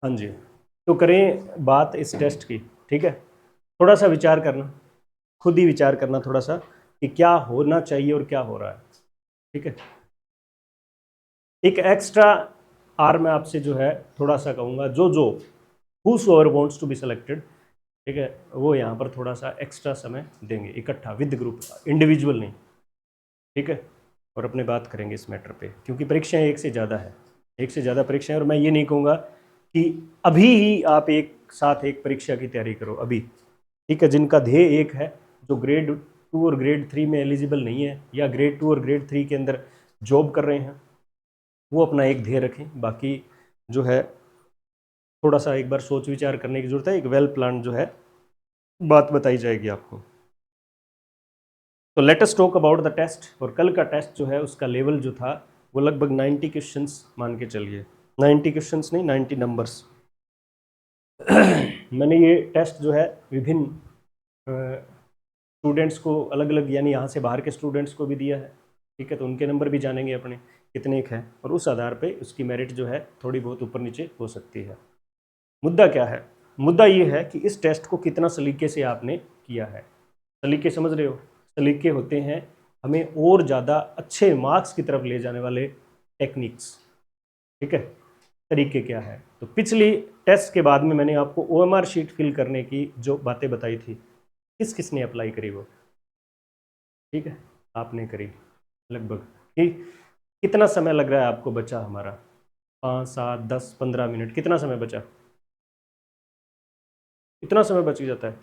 हाँ जी, तो करें बात इस टेस्ट की। ठीक है, थोड़ा सा विचार करना, खुद ही विचार करना थोड़ा सा कि क्या होना चाहिए और क्या हो रहा है। ठीक है, एक एक्स्ट्रा आर मैं आपसे जो है थोड़ा सा कहूँगा, जो जो whosoever wants to be selected, ठीक है, वो यहाँ पर थोड़ा सा एक्स्ट्रा समय देंगे इकट्ठा विद ग्रुप, इंडिविजुअल नहीं। ठीक है, और अपने बात करेंगे इस मैटर पे, क्योंकि परीक्षाएं एक से ज़्यादा है, एक से ज़्यादा परीक्षाएं, और मैं ये नहीं कहूँगा कि अभी ही आप एक साथ एक परीक्षा की तैयारी करो अभी। ठीक है, जिनका ध्येय एक है, जो ग्रेड 2 और ग्रेड 3 में एलिजिबल नहीं है, या ग्रेड 2 और ग्रेड 3 के अंदर जॉब कर रहे हैं, वो अपना एक ध्येय रखें। बाकी जो है थोड़ा सा एक बार सोच विचार करने की जरूरत है, एक वेल प्लान जो है बात बताई जाएगी आपको। तो let us talk about the test. और कल का टेस्ट जो है उसका लेवल जो था वो लगभग 90 क्वेश्चंस मान के चलिए, 90 क्वेश्चंस नहीं, 90 नंबर्स। मैंने ये टेस्ट जो है विभिन्न स्टूडेंट्स को अलग अलग, यानी यहाँ से बाहर के स्टूडेंट्स को भी दिया है। ठीक है, तो उनके नंबर भी जानेंगे अपने कितने एक है, और उस आधार पे उसकी मेरिट जो है थोड़ी बहुत ऊपर नीचे हो सकती है। मुद्दा क्या है? मुद्दा ये है कि इस टेस्ट को कितना सलीके से आपने किया है। सलीके समझ रहे हो? सलीके होते हैं हमें और ज़्यादा अच्छे मार्क्स की तरफ ले जाने वाले टेक्निक्स। ठीक है, तरीके क्या है? तो पिछली टेस्ट के बाद में मैंने आपको ओएमआर शीट फिल करने की जो बातें बताई थी, किस किस ने अप्लाई करी वो? ठीक है, आपने करी लगभग। कि कितना समय लग रहा है आपको बचा हमारा? 5, 7, 10, 15 मिनट, कितना समय बचा? कितना समय बच जाता है?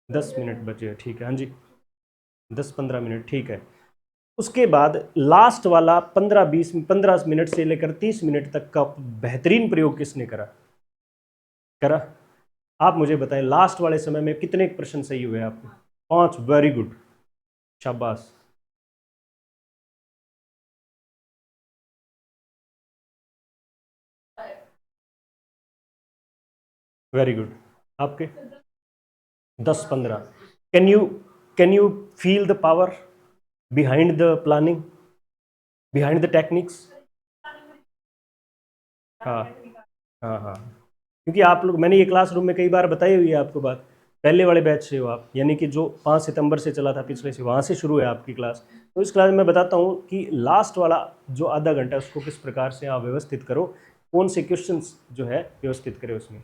10 मिनट बचे। ठीक है, हाँ जी, 10-15 मिनट। ठीक है, उसके बाद लास्ट वाला 15 मिनट से लेकर 30 मिनट तक का बेहतरीन प्रयोग किसने करा? करा? आप मुझे बताएं, लास्ट वाले समय में कितने प्रश्न सही हुए आपके? 5। वेरी गुड, शाबाश। वेरी गुड, आपके 10-15। Can you feel the power behind the planning, behind the techniques? हाँ, हाँ, हाँ, क्योंकि आप लोग, मैंने ये क्लासरूम में कई बार बताई हुई है आपको बात, पहले वाले बैच से हो आप, यानी कि जो 5 सितंबर से चला था पिछले से, वहाँ से शुरू है आपकी क्लास। तो इस क्लास में मैं बताता हूँ कि लास्ट वाला जो आधा घंटा उसको किस प्रकार से आप व्यवस्थित करो, कौन से क्वेश्चंस जो है व्यवस्थित करें उसमें।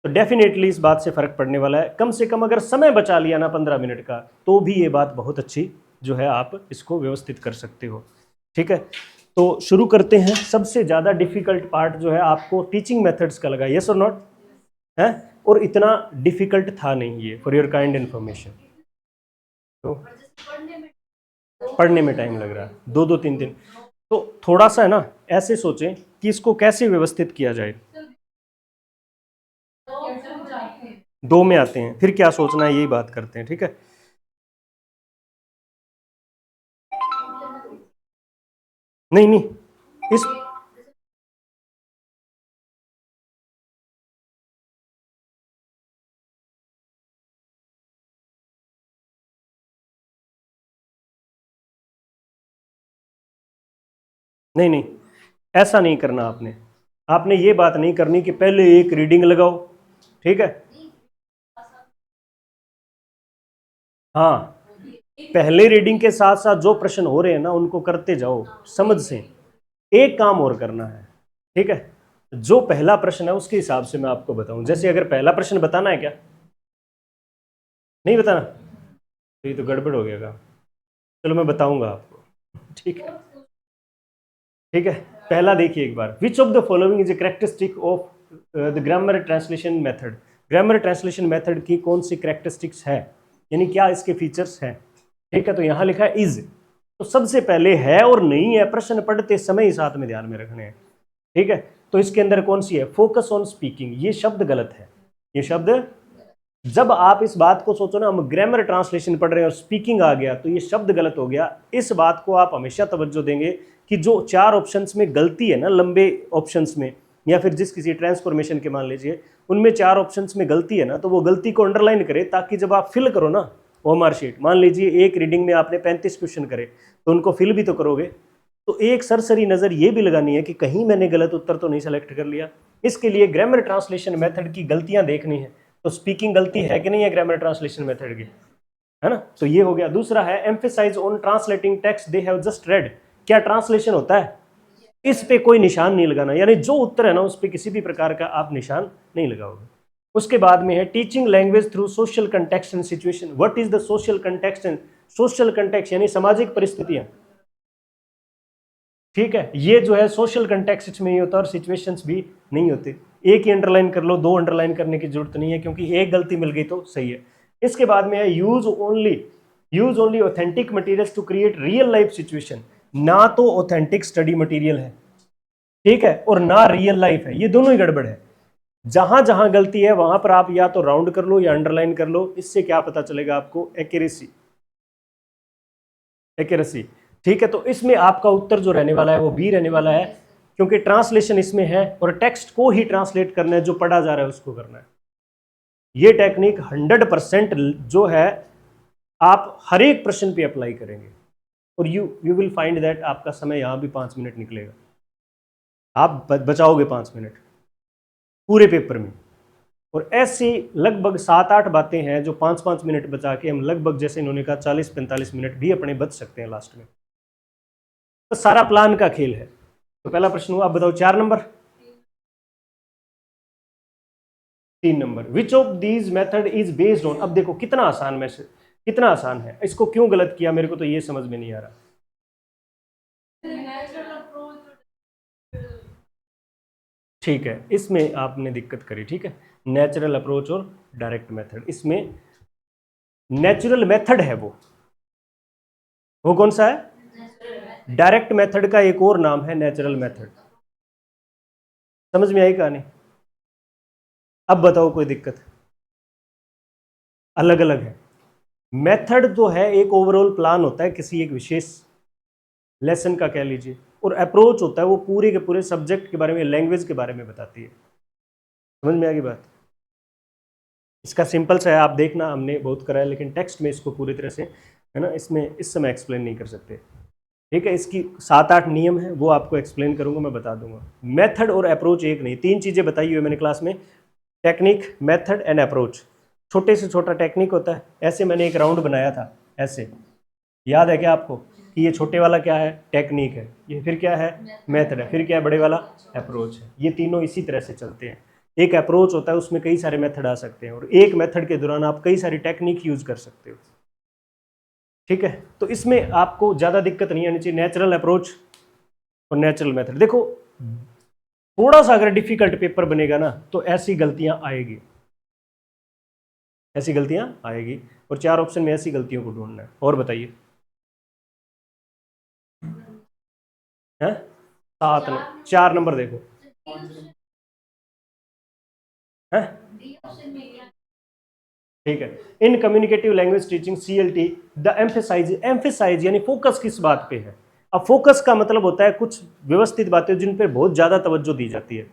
तो डेफिनेटली इस बात से फर्क पड़ने वाला है। कम से कम अगर समय बचा लिया ना 15 मिनट का, तो भी ये बात बहुत अच्छी जो है आप इसको व्यवस्थित कर सकते हो। ठीक है, तो शुरू करते हैं। सबसे ज़्यादा डिफिकल्ट पार्ट जो है आपको टीचिंग मेथड्स का लगा, यस और नॉट है? और इतना डिफिकल्ट था नहीं ये, फॉर योर काइंड इन्फॉर्मेशन। तो पढ़ने में टाइम लग रहा है 2-2 3 दिन, तो थोड़ा सा है ना ऐसे सोचें कि इसको कैसे व्यवस्थित किया जाए। 2 में आते हैं, फिर क्या सोचना है यही बात करते हैं। ठीक है, नहीं नहीं, इस नहीं नहीं, ऐसा नहीं करना आपने। आपने ये बात नहीं करनी कि पहले एक रीडिंग लगाओ। ठीक है, हाँ, पहले रीडिंग के साथ साथ जो प्रश्न हो रहे हैं ना उनको करते जाओ समझ से। एक काम और करना है। ठीक है, जो पहला प्रश्न है उसके हिसाब से मैं आपको बताऊं। जैसे अगर पहला प्रश्न बताना है, क्या नहीं बताना? तो ये तो गड़बड़ हो गया काम। चलो मैं बताऊंगा आपको। ठीक है, ठीक है, पहला देखिए एक बार, which of the following is a characteristic of the grammar translation method. Grammar translation method की कौन सी करेक्टरिस्टिक्स है, यानी क्या इसके फीचर्स हैं? ठीक है, तो यहां लिखा है इज। तो सबसे पहले है और नहीं है प्रश्न पढ़ते समय ही साथ में ध्यान में रखने हैं। ठीक है, तो इसके अंदर कौन सी है? फोकस ऑन स्पीकिंग, ये शब्द गलत है। ये शब्द, जब आप इस बात को सोचो ना, हम ग्रामर ट्रांसलेशन पढ़ रहे हैं और स्पीकिंग आ गया, तो ये शब्द गलत हो गया। इस बात को आप हमेशा तवज्जो देंगे कि जो 4 ऑप्शंस में गलती है ना, लंबे ऑप्शंस में, या फिर जिस किसी ट्रांसफॉर्मेशन के मान लीजिए उनमें 4 ऑप्शंस में गलती है ना, तो वो गलती को अंडरलाइन करें, ताकि जब आप फिल करो ना ओएमआर शीट, मान लीजिए एक रीडिंग में आपने 35 क्वेश्चन करे, तो उनको फिल भी तो करोगे। तो एक सरसरी नज़र ये भी लगानी है कि कहीं मैंने गलत उत्तर तो नहीं सेलेक्ट कर लिया। इसके लिए ग्रामर ट्रांसलेशन मेथड की गलतियां देखनी है। तो स्पीकिंग गलती है कि नहीं है ग्रामर ट्रांसलेशन मेथड की, है ना। तो ये हो गया। दूसरा है emphasize on translating text they have just read. क्या ट्रांसलेशन होता है? इस पे कोई निशान नहीं लगाना, यानी जो उत्तर है ना उस पर किसी भी प्रकार का आप निशान नहीं लगाओगे। उसके बाद में है teaching language through social context and situation. What is the social context and social context यानी सामाजिक परिस्थितियां, ठीक है। ये जो है सोशल कंटेक्स्ट में ही होता है और सिचुएशंस भी नहीं होते। एक ही अंडरलाइन कर लो, दो अंडरलाइन करने की जरूरत नहीं है, क्योंकि एक गलती मिल गई तो सही है। इसके बाद में है use only authentic materials to create real life situation. ना तो ऑथेंटिक स्टडी मटेरियल है, ठीक है, और ना रियल लाइफ है, ये दोनों ही गड़बड़ है। जहां जहां गलती है वहां पर आप या तो राउंड कर लो या अंडरलाइन कर लो। इससे क्या पता चलेगा आपको? एक्यूरेसी, ठीक है। तो इसमें आपका उत्तर जो रहने वाला है वो बी रहने वाला है, क्योंकि ट्रांसलेशन इसमें है और टेक्स्ट को ही ट्रांसलेट करना है, जो पढ़ा जा रहा है उसको करना है। ये टेक्निक 100% जो है आप हर एक प्रश्न पे अप्लाई करेंगे और यू विल फाइंड दैट आपका समय यहां भी 5 मिनट निकलेगा। आप बचाओगे 5 मिनट पूरे पेपर में। और ऐसी लगभग 7-8 बातें हैं जो 5-5 मिनट बचा के हम लगभग, जैसे इन्होंने कहा, 40-45 मिनट भी अपने बच सकते हैं लास्ट में। तो सारा प्लान का खेल है। तो पहला प्रश्न हुआ, आप बताओ 4 number, 3 number. Which of these method is based on. अब देखो कितना आसान मैसेज, कितना आसान है। इसको क्यों गलत किया मेरे को तो ये समझ में नहीं आ रहा। ठीक है, इसमें आपने दिक्कत करी, ठीक है। नेचुरल अप्रोच और डायरेक्ट मेथड, इसमें नेचुरल मेथड है वो कौन सा है? डायरेक्ट मेथड का एक और नाम है नेचुरल मेथड। समझ में आई कहानी? अब बताओ कोई दिक्कत? अलग अलग है। मेथड जो है एक ओवरऑल प्लान होता है किसी एक विशेष लेसन का कह लीजिए, और अप्रोच होता है वो पूरे के पूरे सब्जेक्ट के बारे में, लैंग्वेज के बारे में बताती है। समझ में आ गई बात? इसका सिंपल सा है, आप देखना, हमने बहुत करा है, लेकिन टेक्स्ट में इसको पूरी तरह से, है ना, इसमें इस समय एक्सप्लेन नहीं कर सकते, ठीक है। इसकी 7-8 नियम है, वो आपको एक्सप्लेन करूंगा, मैं बता दूंगा। मेथड और अप्रोच एक नहीं, 3 चीज़ें बताई हुई मैंने क्लास में, टेक्निक, मेथड एंड अप्रोच। छोटे से छोटा टेक्निक होता है, ऐसे मैंने एक राउंड बनाया था, ऐसे, याद है क्या आपको कि ये छोटे वाला क्या है? टेक्निक है, ये फिर क्या है? मेथड है, फिर क्या है? बड़े वाला अप्रोच है। ये तीनों इसी तरह से चलते हैं। एक अप्रोच होता है, उसमें कई सारे मेथड आ सकते हैं, और एक मेथड के दौरान आप कई सारी टेक्निक यूज कर सकते हो, ठीक है। तो इसमें आपको ज़्यादा दिक्कत नहीं आनी चाहिए। नेचुरल अप्रोच और नेचुरल मेथड, देखो थोड़ा सा अगर डिफिकल्ट पेपर बनेगा ना तो ऐसी गलतियां आएगी, ऐसी गलतियां आएगी, और 4 ऑप्शन में ऐसी गलतियों को ढूंढना है। और बताइए, हैं? 4 नंबर देखो, है, ठीक है। In communicative language teaching CLT the emphasize यानी फोकस किस बात पे है? अब फोकस का मतलब होता है कुछ व्यवस्थित बातें जिन पे बहुत ज्यादा तवज्जो दी जाती है।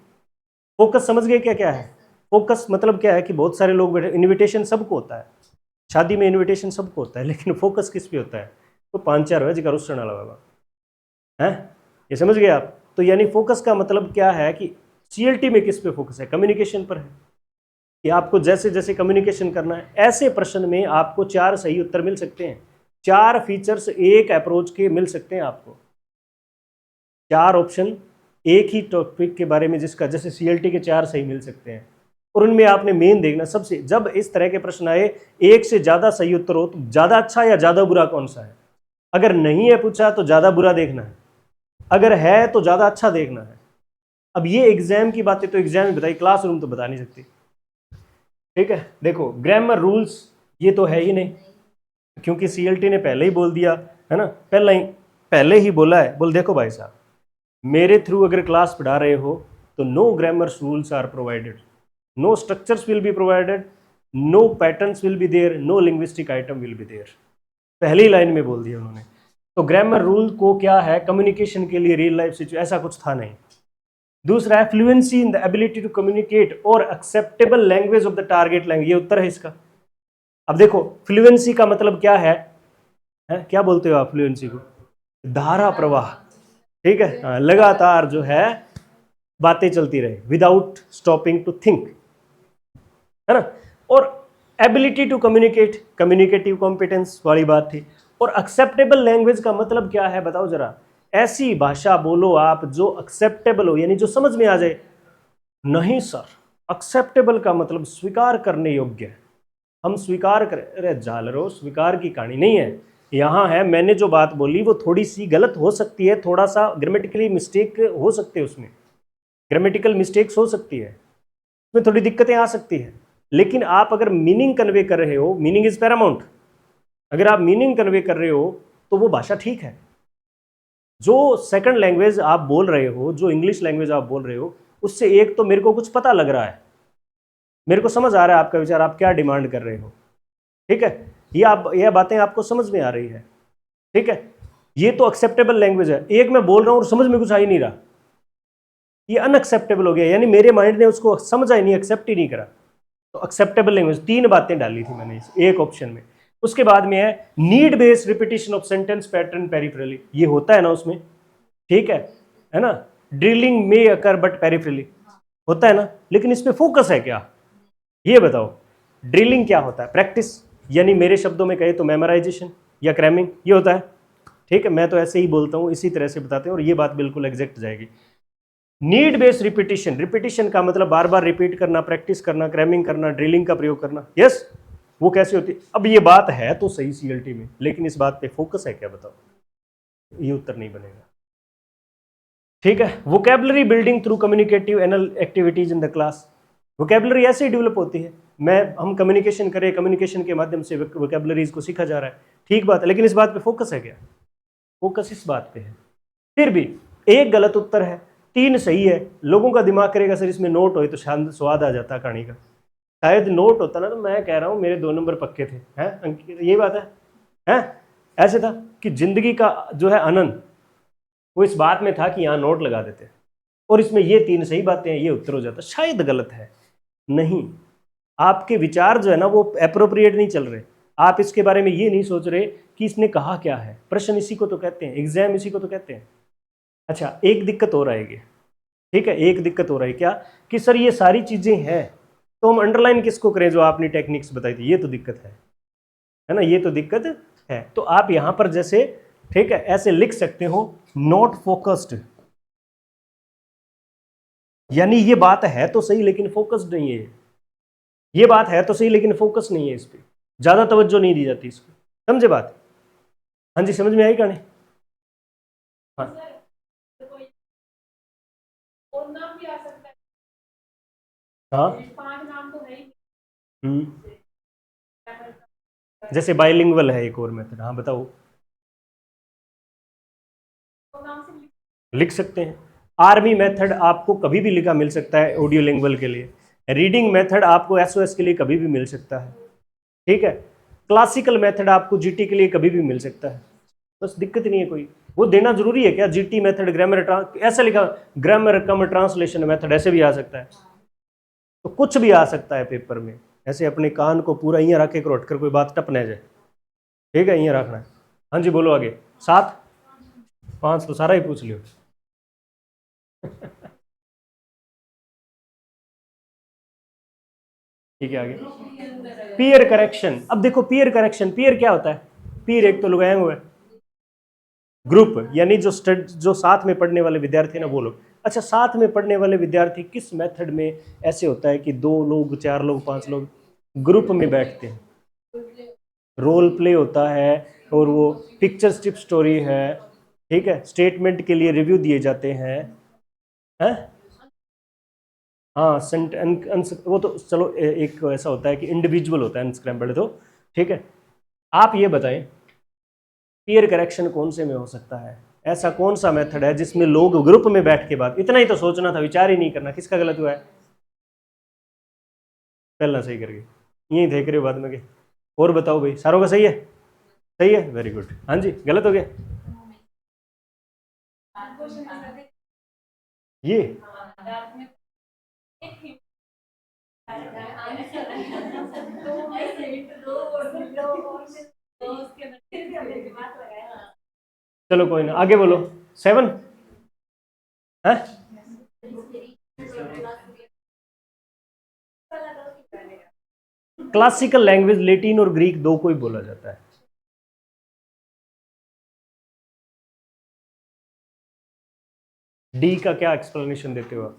फोकस समझ गए क्या क्या है? फोकस मतलब क्या है कि बहुत सारे लोग बैठे, इन्विटेशन सबको होता है, शादी में इन्विटेशन सबको होता है, लेकिन फोकस किस पे होता है? तो 5-4 है जिका रुस्टन वाला बाबा है, ये समझ गए आप? तो यानी फोकस का मतलब क्या है कि CLT में किस पे फोकस है? कम्युनिकेशन पर है, कि आपको जैसे जैसे कम्युनिकेशन करना है। ऐसे प्रश्न में आपको 4 सही उत्तर मिल सकते हैं, 4 फीचर्स एक अप्रोच के मिल सकते हैं आपको, 4 ऑप्शन एक ही टॉपिक के बारे में जिसका, जैसे CLT के 4 सही मिल सकते हैं। और उनमें आपने मेन देखना, सबसे जब इस तरह के प्रश्न आए, एक से ज्यादा सही उत्तर हो तो ज्यादा अच्छा या ज्यादा बुरा कौन सा है? अगर नहीं है पूछा तो ज्यादा बुरा देखना है, अगर है तो ज्यादा अच्छा देखना है। अब ये एग्जाम की बातें तो एग्जाम में बताई, क्लासरूम तो बता नहीं सकती, ठीक है। देखो ग्रामर रूल्स ये तो है ही नहीं, क्योंकि CLT ने पहले ही बोल दिया है ना, पहले ही बोला है, बोल देखो भाई साहब, मेरे थ्रू अगर क्लास पढ़ा रहे हो तो no grammar rules are provided, no structures will be provided, no patterns will be there, no linguistic item will be there. पहली लाइन में बोल दिया उन्होंने। तो ग्रामर रूल को क्या है, कम्युनिकेशन के लिए, रियल लाइफ सिचुएशन, ऐसा कुछ था नहीं। दूसरा है fluency in the ability to communicate और acceptable language of the target language, ये उत्तर है इसका। अब देखो फ्लुएंसी का मतलब क्या है? क्या बोलते हो आप फ्लुएंसी को? धारा प्रवाह, ठीक है, हाँ, लगातार जो है बातें चलती रहे विदाउट स्टॉपिंग टू थिंक, है ना। और ability to communicate, communicative competence वाली बात थी। और एक्सेप्टेबल लैंग्वेज का मतलब क्या है बताओ जरा। ऐसी भाषा बोलो आप जो एक्सेप्टेबल हो, यानी जो समझ में आ जाए। नहीं सर, एक्सेप्टेबल का मतलब स्वीकार करने योग्य है। हम स्वीकार करें, अरे झालरो, स्वीकार की कहानी नहीं है यहाँ है। मैंने जो बात बोली वो थोड़ी सी गलत हो सकती है, थोड़ा सा ग्रामेटिकली मिस्टेक हो सकते हैं, उसमें ग्रामेटिकल मिस्टेक्स हो सकती है, उसमें थोड़ी दिक्कतें आ सकती है। लेकिन आप अगर मीनिंग कन्वे कर रहे हो, मीनिंग इज पैरामाउंट, अगर आप मीनिंग कन्वे कर रहे हो तो वो भाषा ठीक है। जो सेकंड लैंग्वेज आप बोल रहे हो, जो इंग्लिश लैंग्वेज आप बोल रहे हो, उससे एक तो मेरे को कुछ पता लग रहा है, मेरे को समझ आ रहा है आपका विचार, आप क्या डिमांड कर रहे हो, ठीक है। यह बातें आपको समझ में आ रही है, ठीक है। ये तो एक्सेप्टेबल लैंग्वेज है। एक मैं बोल रहा हूं और समझ में कुछ आ ही नहीं रहा, ये अनएक्सेप्टेबल हो गया, यानी मेरे माइंड ने उसको समझा ही नहीं, एक्सेप्ट ही नहीं करा। तो एक्सेप्टेबल लैंग्वेज, तीन बातें डाली थी मैंने इस एक ऑप्शन में। उसके बाद में है need based repetition of sentence pattern peripherally, ये होता है ना उसमें, ठीक है ना। ड्रिलिंग में अकर बट पेरिफेरली होता है ना, लेकिन इसमें फोकस है क्या, ये बताओ। ड्रिलिंग क्या होता है, प्रैक्टिस, यानी मेरे शब्दों में कहे तो मेमोराइजेशन या क्रैमिंग, ये होता है, ठीक है। मैं तो ऐसे ही बोलता हूँ, इसी तरह से बताते हैं, और ये बात बिल्कुल एग्जैक्ट जाएगी। नीड बेस्ड रिपीटिशन, रिपीटिशन का मतलब बार बार रिपीट करना, प्रैक्टिस करना, क्रैमिंग करना, ड्रिलिंग का प्रयोग करना, यस। वो कैसे होती है, अब ये बात है तो सही सीएलटी में, लेकिन इस बात पे फोकस है क्या बताओ, ये उत्तर नहीं बनेगा, ठीक है। Vocabulary building through communicative anal activities in the class, vocabulary ऐसे ही डेवलप होती है। हम कम्युनिकेशन करें, कम्युनिकेशन के माध्यम से वोकैबुलरीज को सीखा जा रहा है, ठीक बात है, लेकिन इस बात पे फोकस है क्या, फोकस इस बात पे है। फिर भी एक गलत उत्तर है, तीन सही है। लोगों का दिमाग करेगा सर इसमें नोट हो तो शांत स्वाद आ जाता कहानी का, शायद नोट होता ना तो मैं कह रहा हूँ मेरे 2 नंबर पक्के थे, हैं ये बात है। ऐसे था कि जिंदगी का जो है आनंद वो इस बात में था कि यहाँ नोट लगा देते, और इसमें ये तीन सही बातें हैं, ये उत्तर हो जाता। शायद गलत है, नहीं, आपके विचार जो है ना वो अप्रोप्रिएट नहीं चल रहे। आप इसके बारे में ये नहीं सोच रहे कि इसने कहा क्या है। प्रश्न इसी को तो कहते हैं, एग्जाम इसी को तो कहते हैं। अच्छा, एक दिक्कत हो रहेगी, ठीक है, एक दिक्कत हो रही है क्या, कि सर ये सारी चीजें हैं तो हम अंडरलाइन किसको करें, जो आपने टेक्निक्स बताई थी, ये तो दिक्कत है ना, ये तो दिक्कत है। तो आप यहां पर जैसे, ठीक है, ऐसे लिख सकते हो, नॉट फोकस्ड, यानी ये बात है तो सही लेकिन फोकस्ड नहीं है, ये बात है तो सही लेकिन फोकस नहीं है, इस पर ज्यादा तवज्जो नहीं दी जाती इसको, समझे बात। हाँ जी, समझ में आई कहानी। हाँ हाँ, हम्म, जैसे बाइलिंगुअल है एक और मेथड, हाँ बताओ। लिख सकते हैं, आर्मी मेथड आपको कभी भी लिखा मिल सकता है ऑडियो लिंगुअल के लिए, रीडिंग मेथड आपको एसओएस के लिए कभी भी मिल सकता है, ठीक है। क्लासिकल मेथड आपको जीटी के लिए कभी भी मिल सकता है, बस दिक्कत नहीं है कोई। वो देना जरूरी है क्या, जीटी मेथड, ग्रामर ऐसा लिखा, ग्रामर कम ट्रांसलेशन मेथड ऐसे भी आ सकता है, तो कुछ भी आ सकता है पेपर में। ऐसे अपने कान को पूरा यहाँ रख के रोट कर कोई बात टप न जाए, ठीक है, यहाँ रखना है। हाँ जी बोलो आगे। 7 5 तो सारा ही पूछ लियो। ठीक है, आगे पीयर करेक्शन। अब देखो पीयर करेक्शन, पीयर क्या होता है, पीयर एक तो लगाए हुए ग्रुप, यानी जो साथ में पढ़ने वाले विद्यार्थी ना वो लोग। अच्छा, साथ में पढ़ने वाले विद्यार्थी किस मेथड में ऐसे होता है कि 2 लोग 4 लोग 5 लोग ग्रुप में बैठते हैं, रोल प्ले होता है, और वो पिक्चर स्ट्रिप स्टोरी है, ठीक है, स्टेटमेंट के लिए रिव्यू दिए जाते हैं। हाँ वो तो चलो एक ऐसा होता है कि इंडिविजुअल होता है अनस्क्रैम्बल्ड, तो ठीक है। आप ये बताएं पीयर करेक्शन कौन से में हो सकता है, ऐसा कौन सा मेथड है जिसमें लोग ग्रुप में बैठ के बात, इतना ही तो सोचना था, विचार ही नहीं करना किसका गलत हुआ है, पहला सही करके यही देख रहे हो बाद में के। और बताओ भाई, सारों का सही है, सही है, वेरी गुड। हाँ जी, गलत हो गया ये, चलो कोई ना, आगे बोलो। 7 है? क्लासिकल लैंग्वेज लैटिन और ग्रीक दो को ही बोला जाता है। डी का क्या एक्सप्लेनेशन देते हो आप?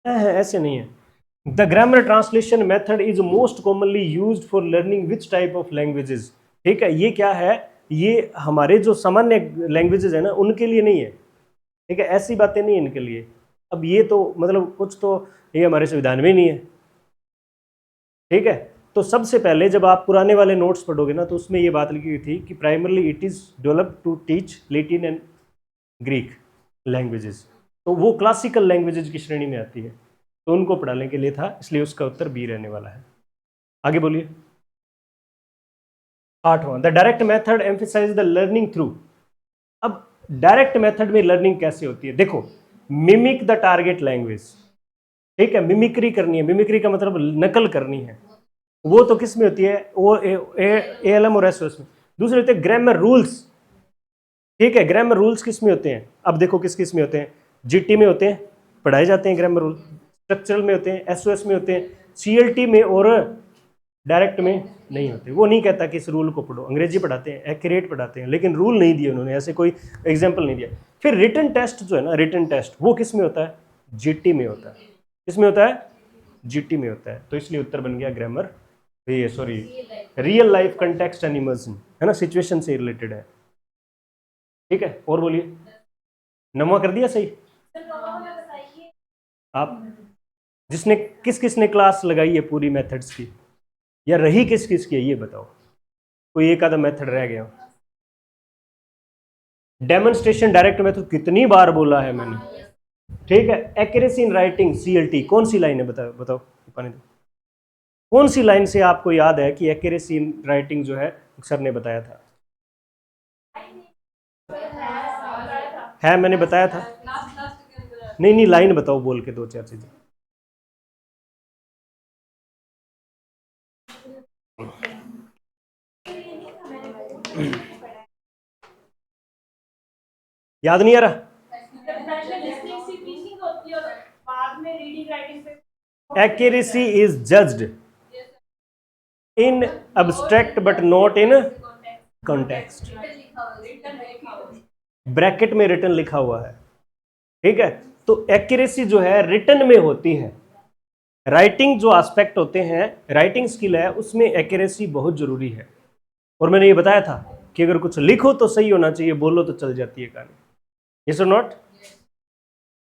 ऐसे नहीं है। The grammar translation method is most commonly used for learning which type of languages. ठीक है, ये क्या है, ये हमारे जो सामान्य लैंग्वेजेस है ना उनके लिए नहीं है। ठीक है, ऐसी बातें नहीं है इनके लिए। अब ये तो मतलब कुछ तो ये हमारे संविधान में नहीं है। ठीक है, तो सबसे पहले जब आप पुराने वाले नोट्स पढ़ोगे ना तो उसमें ये बात लिखी हुई थी कि primarily it is developed to teach Latin and Greek languages. तो वो क्लासिकल लैंग्वेजेस की श्रेणी में आती है, तो उनको पढ़ाने के लिए था, इसलिए उसका उत्तर बी रहने वाला है। आगे बोलिए। 8वां, the direct method emphasize the learning through. अब डायरेक्ट मेथड में लर्निंग कैसे होती है? देखो, मिमिक द टारगेट लैंग्वेज। ठीक है, मिमिक्री करनी है। मिमिक्री का मतलब नकल करनी है। वो तो किस में होती है? वो ALM और SOS में। दूसरे होते हैं ग्रामर रूल्स। ठीक है, ग्रामर रूल्स किस में होते हैं? अब देखो किस किस में होते हैं। GT में होते हैं, पढ़ाए जाते हैं ग्रामर रूल। स्ट्रक्चरल में होते हैं, SOS में होते हैं, CLT में और डायरेक्ट में नहीं होते। वो नहीं कहता कि इस रूल को पढ़ो, अंग्रेजी पढ़ाते हैं, एक्यूरेट पढ़ाते हैं, लेकिन रूल नहीं दिए उन्होंने, ऐसे कोई एग्जाम्पल नहीं दिया। फिर रिटन टेस्ट जो है ना, रिटन टेस्ट वो किस में होता है? GT में होता है। किस में होता है? GT में होता है। तो इसलिए उत्तर बन गया ग्रामर, ये sorry real life context and immersion, है ना, सिचुएशन से रिलेटेड है। ठीक है, और बोलिए। 9वां कर दिया सही आप? जिसने किस किस ने क्लास लगाई है पूरी मेथड्स की, या रही किस किस की है ये बताओ। कोई एक आधा मेथड रह गया? डेमोन्स्ट्रेशन डायरेक्ट मेथड कितनी बार बोला है मैंने। ठीक है, एक्यूरेसी इन राइटिंग CLT कौन सी लाइन है? बताओ बताओ, पानी दो। कौन सी लाइन से आपको याद है कि एक्यूरेसी इन राइटिंग जो है सर ने बताया था? है, मैंने बताया था। नहीं नहीं, लाइन बताओ बोल के, दो चार चीजें। याद नहीं आ रहा? Accuracy is judged in abstract but not in context. Bracket में रिटन लिखा हुआ है। ठीक है, तो एक्यूरेसी जो है रिटन में होती है। राइटिंग जो एस्पेक्ट होते हैं, राइटिंग स्किल है, उसमें एक्यूरेसी बहुत जरूरी है। और मैंने ये बताया था कि अगर कुछ लिखो तो सही होना चाहिए, बोलो तो चल जाती है कहानी। यस और नॉट?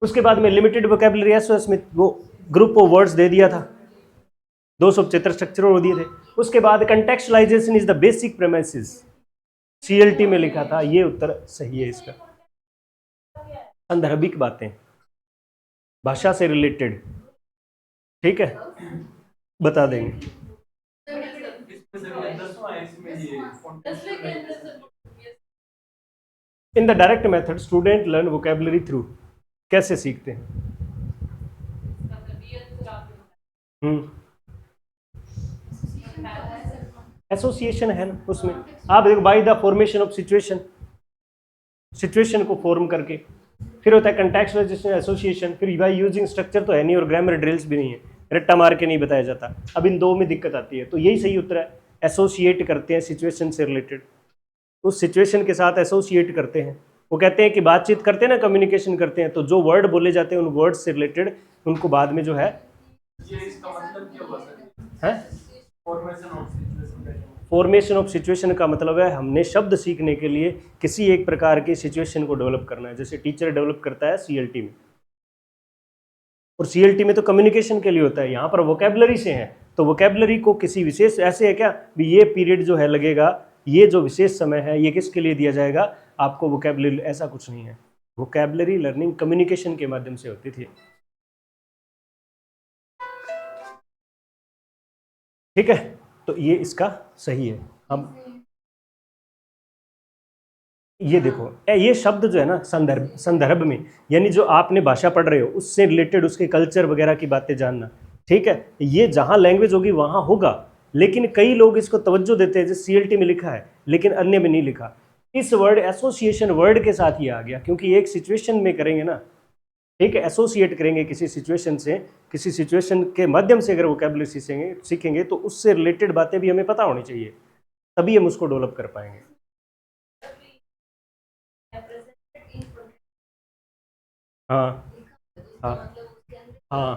उसके बाद में लिमिटेड वोकैबुलरी SOS में वो ग्रुप ऑफ वर्ड्स दे दिया था, 275 स्ट्रक्चर और दिए थे। उसके बाद contextualisation is the basic premises, CLT में लिखा था। ये उत्तर सही है इसका। संदर्भिक बातें, भाषा से रिलेटेड, ठीक है, बता देंगे। In the direct method student learn vocabulary through. कैसे सीखते हैं? एसोसिएशन है ना उसमें। आप देखो, by the formation of situation, situation को फॉर्म करके। फिर होता है कंटेक्चुअलाइजेशन, एसोसिएशन। फिर बाय यूजिंग स्ट्रक्चर तो है नहीं, और ग्रामर ड्रिल्स भी नहीं है, रट्टा मार के नहीं बताया जाता। अब इन दो में दिक्कत आती है, तो यही सही उत्तर है। एसोसिएट करते हैं सिचुएशन से रिलेटेड, उस सिचुएशन के साथ एसोसिएट करते हैं। वो कहते हैं कि बातचीत करते हैं ना, कम्युनिकेशन करते हैं, तो जो वर्ड बोले जाते हैं उन वर्ड से रिलेटेड उनको बाद में जो है, ये इसका मतलब क्या हुआ सर? फॉर्मेशन ऑफ सिचुएशन का मतलब है हमने शब्द सीखने के लिए किसी एक प्रकार के सिचुएशन को डेवलप करना है, जैसे टीचर डेवलप करता है CLT में। और CLT में तो कम्युनिकेशन के लिए होता है, यहाँ पर वोकैबुलरी से है। तो वोकैबुलरी को किसी विशेष, ऐसे है क्या भी ये पीरियड जो है लगेगा, ये जो विशेष समय है ये किसके लिए दिया जाएगा आपको वोकैबुलरी, ऐसा कुछ नहीं है। वोकैबुलरी लर्निंग कम्युनिकेशन के माध्यम से होती थी। ठीक है, तो ये इसका सही है। अब ये देखो, ये शब्द जो है ना संदर्भ में, यानी जो आपने भाषा पढ़ रहे हो उससे रिलेटेड उसके कल्चर वगैरह की बातें जानना। ठीक है, ये जहां लैंग्वेज होगी वहां होगा, लेकिन कई लोग इसको तवज्जो देते हैं, जैसे CLT में लिखा है लेकिन अन्य में नहीं लिखा। इस वर्ड एसोसिएशन वर्ड के साथ ही आ गया, क्योंकि एक सिचुएशन में करेंगे ना, ठीक है, एसोसिएट करेंगे किसी सिचुएशन से, किसी सिचुएशन के माध्यम से अगर वोकैबुलरी सीखेंगे तो उससे रिलेटेड बातें भी हमें पता होनी चाहिए, तभी हम उसको डेवलप कर पाएंगे। हाँ हाँ हाँ,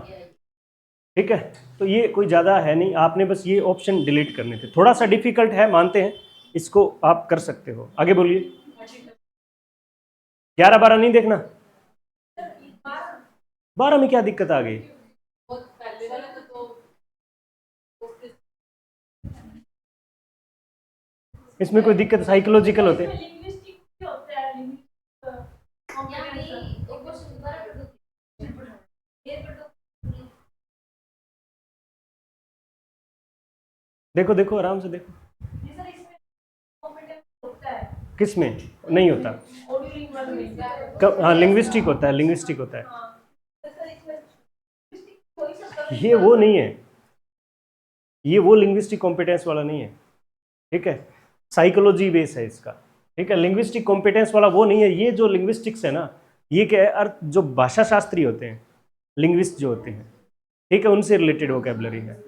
ठीक है। तो ये कोई ज़्यादा है नहीं, आपने बस ये ऑप्शन डिलीट करने थे। थोड़ा सा डिफिकल्ट है, मानते हैं, इसको आप कर सकते हो। आगे बोलिए। 11-12 नहीं देखना, 12 में क्या दिक्कत आ गई? इसमें कोई दिक्कत साइकोलॉजिकल होते हैं? देखो देखो आराम से देखो। किस में नहीं होता? हाँ लिंग्विस्टिक होता है, लिंग्विस्टिक होता है। ये वो नहीं है, ये वो लिंग्विस्टिक कॉम्पिटेंस वाला नहीं है, ठीक है, साइकोलॉजी बेस है इसका, ठीक है। लिंग्विस्टिक कॉम्पिटेंस वाला वो नहीं है। ये जो लिंग्विस्टिक्स है ना, ये क्या है, अर्थ जो भाषा शास्त्री होते हैं, लिंग्विस्ट जो होते हैं, ठीक है, उनसे रिलेटेड वोकैबुलरी है।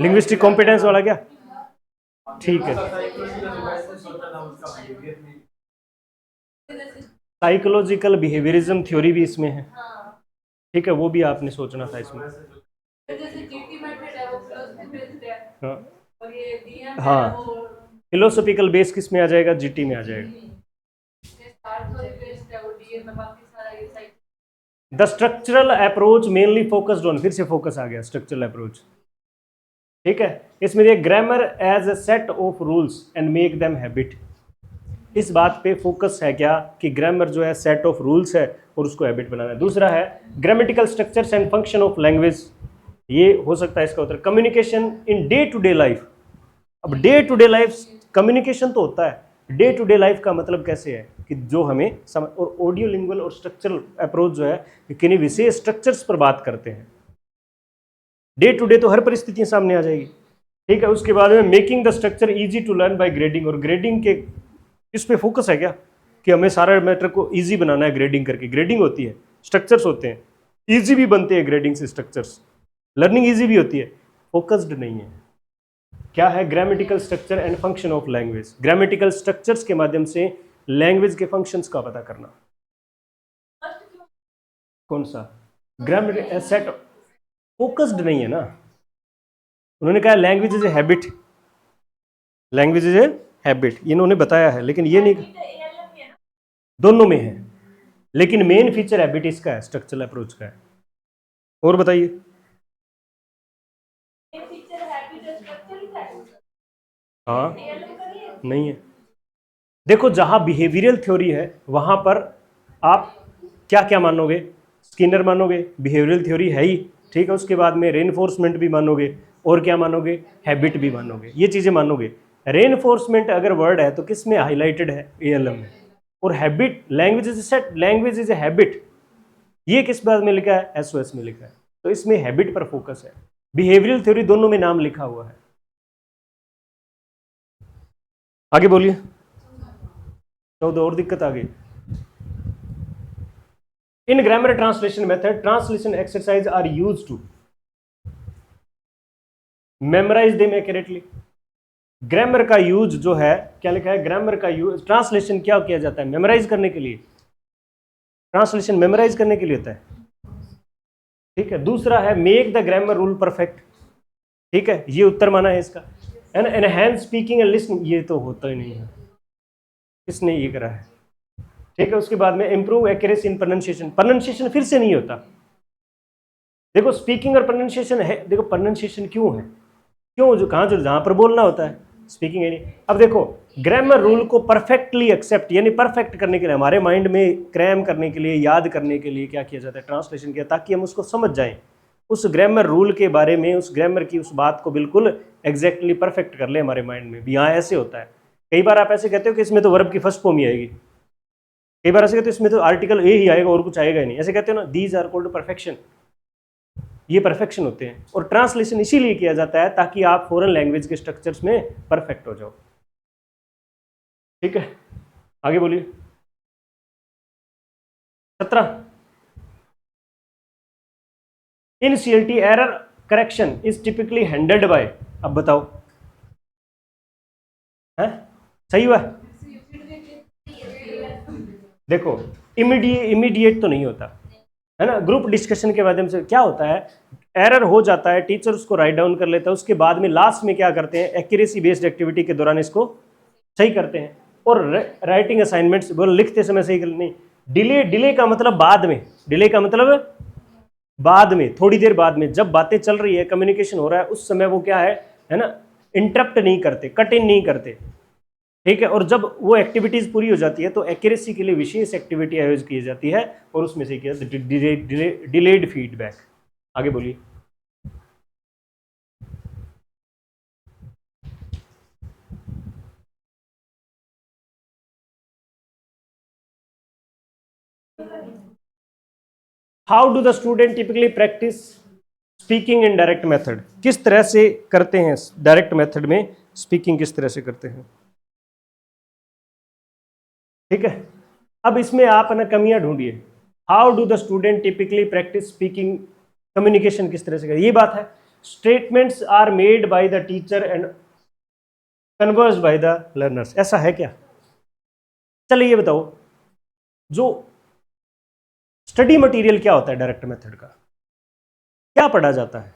लिंग्विस्टिक कॉम्पिटेंस वाला क्या? ठीक है, साइकोलॉजिकल बिहेवियरिज्म थ्योरी भी इसमें है, ठीक है, वो भी आपने सोचना था इसमें। हाँ हाँ, फिलोसॉफिकल बेस किस में आ जाएगा? GT में आ जाएगा। The structural approach mainly focused on, फिर से फोकस आ गया, स्ट्रक्चरल अप्रोच, ठीक है। इसमें ये grammar as a set of rules and make them habit, इस बात पे फोकस है क्या कि ग्रामर जो है सेट ऑफ रूल्स है और उसको हैबिट बनाना है। दूसरा है grammatical structures and function of language, ये हो सकता है इसका उत्तर। Communication in day to day life, अब day to day life communication तो होता है, डे टू डे लाइफ का मतलब कैसे है कि जो हमें समझ, और ऑडियो लिंगुअल और स्ट्रक्चरल अप्रोच जो है किन्हीं विशेष स्ट्रक्चर्स पर बात करते हैं। डे टू डे तो हर परिस्थितियां सामने आ जाएगी, ठीक है। उसके बाद में making the structure easy to learn by grading, और ग्रेडिंग के इस पे फोकस है क्या कि हमें सारा मैटर को इजी बनाना है ग्रेडिंग करके। ग्रेडिंग होती है, स्ट्रक्चर्स होते हैं, इजी भी बनते हैं ग्रेडिंग से स्ट्रक्चर्स, लर्निंग इजी भी होती है, फोकस्ड नहीं है। क्या है? Grammatical structure and function of language, grammatical structures के माध्यम से लैंग्वेज के फंक्शंस का पता करना। कौन सा? ग्रामेटिकल सेट, फोकस्ड नहीं है ना, उन्होंने कहा language is a habit, language is a habit, इन्होंने बताया है, लेकिन ये नहीं, दोनों में है, लेकिन मेन फीचर हैबिट इसका है, स्ट्रक्चरल अप्रोच का है। और बताइए। हाँ नहीं है। देखो जहां बिहेवियरल थ्योरी है वहां पर आप क्या क्या मानोगे? स्किनर मानोगे, बिहेवियरल थ्योरी है ही, ठीक है। उसके बाद में रेनफोर्समेंट भी मानोगे, और क्या मानोगे? हैबिट भी मानोगे, ये चीजें मानोगे। रेनफोर्समेंट अगर वर्ड है तो किस में हाईलाइटेड है? ALM में। और habit, language is set, language is a habit, ये किस बात में लिखा है? SOS में लिखा है। तो इसमें हैबिट पर फोकस है, बिहेवियरल थ्योरी दोनों में नाम लिखा हुआ है। आगे बोलिए। तो और दिक्कत आ गई। In grammar translation method translation exercise are used to memorize them accurately. Grammar का यूज जो है, क्या लिखा है? ग्रामर का यूज, ट्रांसलेशन क्या किया जाता है? मेमोराइज करने के लिए, ट्रांसलेशन मेमोराइज करने के लिए होता है, ठीक है। दूसरा है make the grammar rule perfect, ठीक है, ये उत्तर माना है इसका। And enhance speaking and listening, ये तो होता ही नहीं है, किसने ये करा है, ठीक है। उसके बाद में improve accuracy in pronunciation, pronunciation फिर से नहीं होता। देखो स्पीकिंग और प्रोनाउंसिएशन है, देखो प्रोनाउंसिएशन क्यों है, क्यों, जो कहाँ, जो जहाँ पर बोलना होता है, स्पीकिंग है नहीं। अब देखो ग्रामर रूल को परफेक्टली एक्सेप्ट, यानी परफेक्ट करने के लिए, हमारे माइंड में क्रैम करने के लिए, याद करने के लिए क्या किया जाता है? ट्रांसलेशन किया, ताकि हम उसको समझ जाएं, उस ग्रामर रूल के बारे में, उस ग्रामर की उस बात को बिल्कुल एग्जैक्टली परफेक्ट कर ले हमारे माइंड में भी। यहाँ ऐसे होता है, कई बार आप ऐसे कहते हो कि इसमें तो वर्ब की फर्स्ट फॉर्म ही आएगी, कई बार ऐसे कहते हैं इसमें तो आर्टिकल ए ही आएगा और कुछ आएगा ही नहीं, ऐसे कहते हो ना, दीज आर कॉल्ड परफेक्शन, ये परफेक्शन होते हैं। और ट्रांसलेशन इसीलिए किया जाता है ताकि आप फॉरेन लैंग्वेज के स्ट्रक्चर्स में परफेक्ट हो जाओ। ठीक है, आगे बोलिए। 17, in CLT error correction is typically handled by, अब बताओ है सही हुआ? देखो इमीडिएट तो नहीं होता है ना, ग्रुप डिस्कशन के माध्यम से क्या होता है, एरर हो जाता है, टीचर उसको राइट डाउन कर लेता है, उसके बाद में लास्ट में क्या करते हैं, एक्यूरेसी बेस्ड एक्टिविटी के दौरान इसको सही करते हैं। और राइटिंग असाइनमेंट्स बोल लिखते समय सही कर नहीं, डिले का मतलब बाद में, डिले का मतलब बाद में, थोड़ी देर बाद में, जब बातें चल रही है, कम्युनिकेशन हो रहा है, उस समय वो क्या है ना, इंटरप्ट नहीं करते, कट इन नहीं करते। ठीक है, और जब वो एक्टिविटीज पूरी हो जाती है तो एक्यूरेसी के लिए विशेष एक्टिविटी आयोजित की जाती है और उसमें से क्या डिलेड फीडबैक। आगे बोलिए। How do the student typically practice speaking in direct method, किस तरह से करते हैं डायरेक्ट मेथड में स्पीकिंग, किस तरह से करते हैं? ठीक है, अब इसमें आप ना कमियां ढूंढिए। How do the student typically practice speaking, communication किस तरह से करें, ये बात है। Statements are made by the teacher and conversed by the learners, ऐसा है क्या? चलिए ये बताओ, जो स्टडी मटेरियल क्या होता है डायरेक्ट मेथड का, क्या पढ़ा जाता है,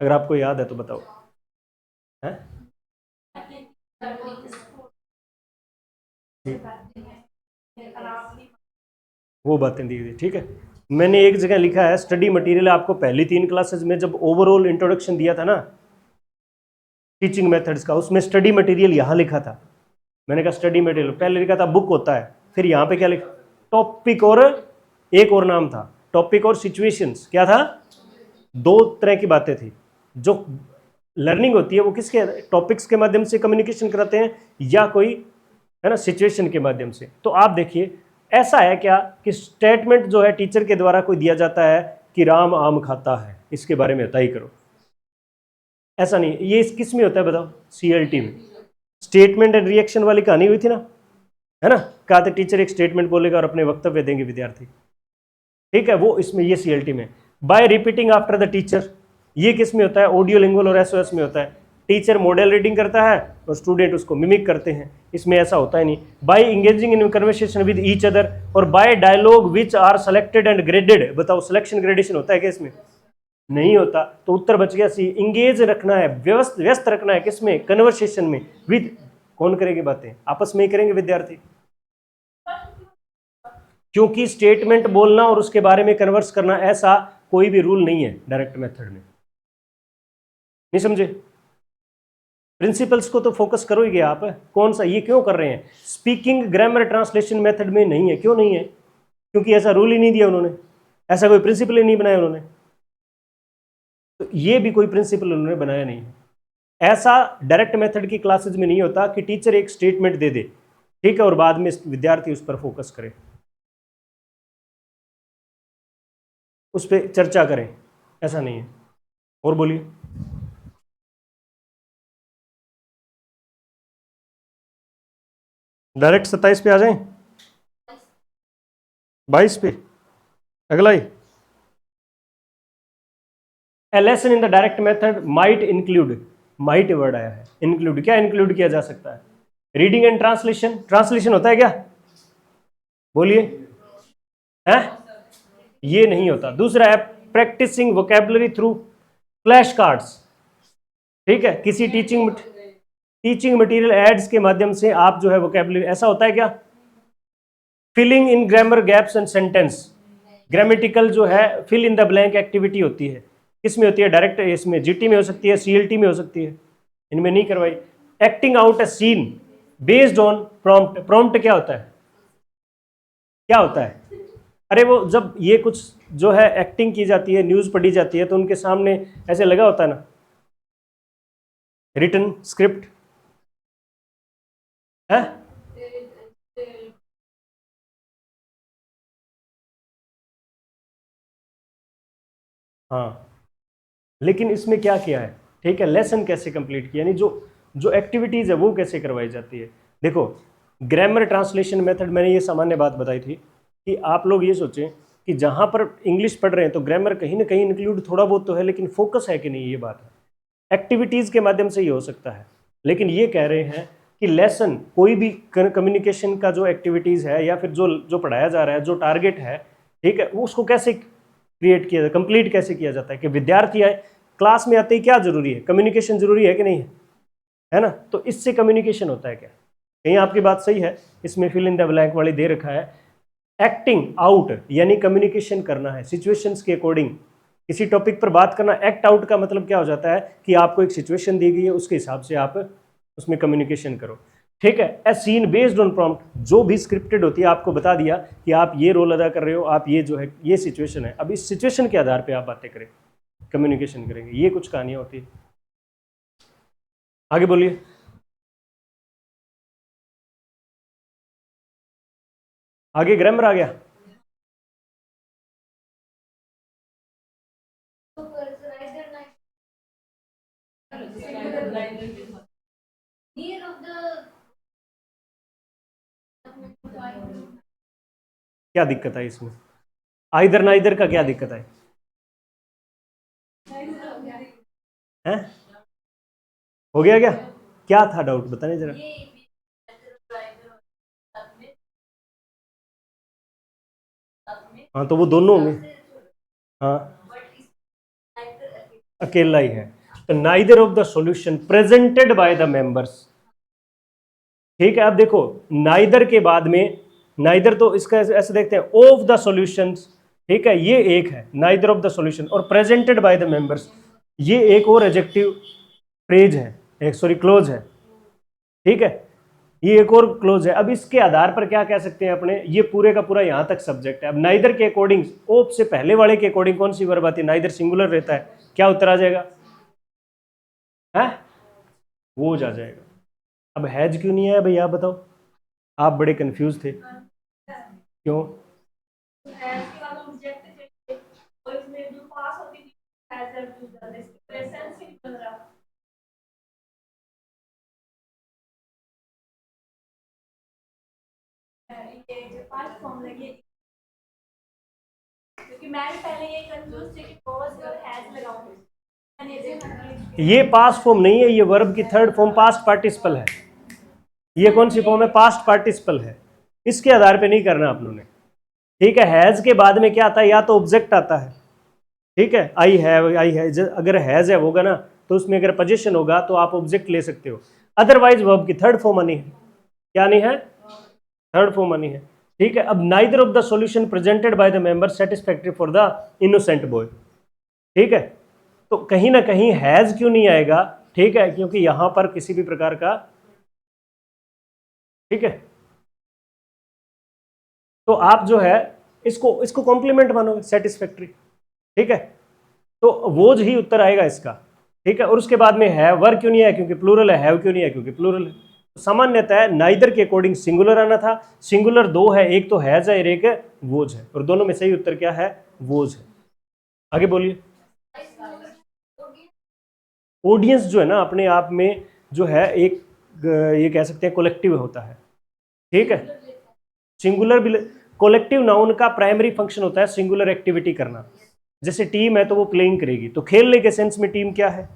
अगर आपको याद है तो बताओ है? वो बातें दी गई, ठीक है। मैंने एक जगह लिखा है स्टडी मटेरियल, आपको पहली 3 क्लासेस में जब ओवरऑल इंट्रोडक्शन दिया था ना टीचिंग मेथड्स का, उसमें स्टडी मटेरियल यहाँ लिखा था। मैंने कहा स्टडी मटेरियल पहले लिखा था बुक होता है, फिर यहाँ पे क्या लिखा, टॉपिक, और एक और नाम था टॉपिक और सिचुएशंस, क्या था, 2 तरह की बातें थी। जो लर्निंग होती है वो किसके, टॉपिक्स के माध्यम से कम्युनिकेशन कराते हैं या कोई है ना सिचुएशन के माध्यम से। तो आप देखिए ऐसा है क्या कि स्टेटमेंट जो है टीचर के द्वारा कोई दिया जाता है कि राम आम खाता है, इसके बारे में तय करो, ऐसा नहीं। ये किस में होता है बताओ, सीएलटी में। स्टेटमेंट एंड रिएक्शन वाली कहानी हुई थी ना, है ना, कहा था टीचर एक स्टेटमेंट बोलेगा और अपने वक्तव्य देंगे विद्यार्थी, ठीक है, वो इसमें ये सीएलटी में। Bye repeating after the teacher, ये किस में होता है, ऑडियो लिंगुअल और एसओएस में होता है। टीचर मॉडल रीडिंग करता है और स्टूडेंट उसको मिमिक करते हैं, इसमें ऐसा होता है नहीं। By engaging in conversation with each other, और by dialogue which are selected and graded, बताओ सिलेक्शन ग्रेडेशन होता है क्या इसमें? नहीं होता, तो उत्तर बच गया सी। इंगेज रखना है, व्यस्त रखना है, किसमें, कन्वर्सेशन में। विद, कौन करेगी बातें, आपस में ही करेंगे विद्यार्थी, क्योंकि स्टेटमेंट बोलना और उसके बारे में कन्वर्स करना ऐसा कोई भी रूल नहीं है डायरेक्ट मेथड में, नहीं समझे? प्रिंसिपल्स को तो फोकस करोगे आप, कौन सा, ये क्यों कर रहे हैं, स्पीकिंग ग्रामर ट्रांसलेशन मेथड में नहीं है, क्यों नहीं है? क्योंकि ऐसा रूल ही नहीं दिया उन्होंने, ऐसा कोई प्रिंसिपल ही नहीं बनाया उन्होंने, तो ये भी कोई प्रिंसिपल उन्होंने बनाया नहीं है। ऐसा डायरेक्ट मेथड की क्लासेज में नहीं होता कि टीचर एक स्टेटमेंट दे दे, ठीक है, और बाद में विद्यार्थी उस पर फोकस करे, उस पर चर्चा करें, ऐसा नहीं है। और बोलिए। डायरेक्ट 27 पे आ जाएं, 22 पे अगला ही। A lesson in the direct method might include, might word आया है, इंक्लूड, क्या इंक्लूड किया जा सकता है, रीडिंग एंड ट्रांसलेशन, ट्रांसलेशन होता है क्या, बोलिए, है, ये नहीं होता। दूसरा है practicing vocabulary through flash cards, ठीक है, किसी टीचिंग मटेरियल एड्स के माध्यम से आप जो है वोकेबलरी, ऐसा होता है क्या, filling in grammar gaps and sentence, grammatical जो है fill in the blank activity होती है, किसमें होती है, डायरेक्ट, इसमें जीटी में हो सकती है, सीएलटी में हो सकती है, इनमें नहीं करवाई। Acting out a scene based on prompt, prompt क्या होता है, क्या होता है, अरे वो जब ये कुछ जो है एक्टिंग की जाती है, न्यूज़ पढ़ी जाती है, तो उनके सामने ऐसे लगा होता है ना रिटन स्क्रिप्ट, है हाँ, लेकिन इसमें क्या किया है, ठीक है, लेसन कैसे कंप्लीट किया, यानी जो जो एक्टिविटीज़ है वो कैसे करवाई जाती है। देखो, ग्रामर ट्रांसलेशन मेथड, मैंने ये सामान्य बात बताई थी कि आप लोग ये सोचें कि जहाँ पर इंग्लिश पढ़ रहे हैं तो ग्रामर कहीं ना कहीं इंक्लूड थोड़ा बहुत तो है, लेकिन फोकस है कि नहीं, ये बात है। एक्टिविटीज़ के माध्यम से ये हो सकता है, लेकिन ये कह रहे हैं कि लेसन, कोई भी कम्युनिकेशन का जो एक्टिविटीज़ है या फिर जो जो पढ़ाया जा रहा है, जो टारगेट है, ठीक है, उसको कैसे क्रिएट किया, कंप्लीट कैसे किया जाता है। कि विद्यार्थी आए, क्लास में आते ही क्या जरूरी है, कम्युनिकेशन जरूरी है कि नहीं है ना। तो इससे कम्युनिकेशन होता है क्या, कहीं आपकी बात सही है, इसमें फिल इन द ब्लैंक वाली दे रखा है, एक्टिंग आउट, यानी कम्युनिकेशन करना है सिचुएशंस के अकॉर्डिंग, किसी टॉपिक पर बात करना। एक्ट आउट का मतलब क्या हो जाता है कि आपको एक सिचुएशन दी गई है, उसके हिसाब से आप उसमें कम्युनिकेशन करो, ठीक है। ए सीन बेस्ड ऑन प्रॉम्प्ट, जो भी स्क्रिप्टेड होती है, आपको बता दिया कि आप ये रोल अदा कर रहे हो, आप ये जो है ये सिचुएशन है, अब इस सिचुएशन के आधार पे आप बातें करें, कम्युनिकेशन करेंगे, ये कुछ कहानियां होती है। आगे बोलिए। आगे ग्रामर आ गया। क्या दिक्कत है इसमें, आइदर नाइदर का क्या दिक्कत है? हो गया क्या, क्या था डाउट, बताने जरा। हाँ, तो वो दोनों होंगे। हाँ, अकेला ही है, तो neither of the solution presented by the members, ठीक है। अब देखो, नाइदर के बाद में, नाइदर तो इसका ऐसे देखते हैं, ऑफ द सॉल्यूशंस, ठीक है, ये एक है नाइदर ऑफ द सॉल्यूशन, और प्रेजेंटेड बाय द मेंबर्स, ये एक और एडजेक्टिव फ्रेज है, एक सॉरी क्लोज है, ठीक है, ये एक और क्लोज है। अब इसके आधार पर क्या कह सकते हैं अपने, ये पूरे का पूरा यहां तक सब्जेक्ट है। अब नाइदर के अकॉर्डिंग, ऑफ से पहले वाले के अकॉर्डिंग कौन सी वर्ब आती है, नाइदर सिंगुलर रहता है, क्या उत्तर आ जाएगा, है वो जा जाएगा। अब हैज क्यों नहीं आया भैया, आप बताओ, आप बड़े कंफ्यूज थे, क्यों? ये पास्ट फॉर्म नहीं है, ये वर्ब की थर्ड फॉर्म पास्ट पार्टिसिपल है। ये कौन सी फॉर्म है, पास्ट पार्टिसिपल है, इसके आधार पे नहीं करना आप लोगों ने, ठीक है। हैज के बाद में क्या आता है, या तो ऑब्जेक्ट आता है, ठीक है, आई हैव, आई है, अगर हैज है होगा ना, तो उसमें अगर पोजीशन होगा तो आप ऑब्जेक्ट ले सकते हो, अदरवाइज वर्ब की थर्ड फॉर्म आनी है, क्या नहीं है, थर्ड फॉर्म आनी है, ठीक है। अब neither of the solution presented by the member satisfactory for the innocent boy, ठीक है। तो कहीं ना कहीं हैज क्यों नहीं आएगा, ठीक है, क्योंकि यहां पर किसी भी प्रकार का, ठीक है, तो आप जो है इसको इसको कॉम्प्लीमेंट मानोगे, सेटिस्फैक्टरी, ठीक है, तो वो ही उत्तर आएगा इसका, ठीक है। और उसके बाद में है, वर क्यों नहीं है, क्योंकि प्लूरल है, हैव क्यों नहीं है, क्योंकि प्लूरल है। तो सामान्यतः है नाइदर के अकॉर्डिंग सिंगुलर आना था, सिंगुलर दो है, एक तो हैज है और एक वोज है, और दोनों में सही उत्तर क्या है, वोज है। आगे बोलिए। ऑडियंस जो है ना, अपने आप में जो है एक ये कह सकते हैं कलेक्टिव होता है, ठीक है। सिंगुलर भी, कलेक्टिव नाउन का प्राइमरी फंक्शन होता है सिंगुलर एक्टिविटी करना। जैसे टीम है तो वो प्लेइंग करेगी, तो खेलने के सेंस में टीम क्या है,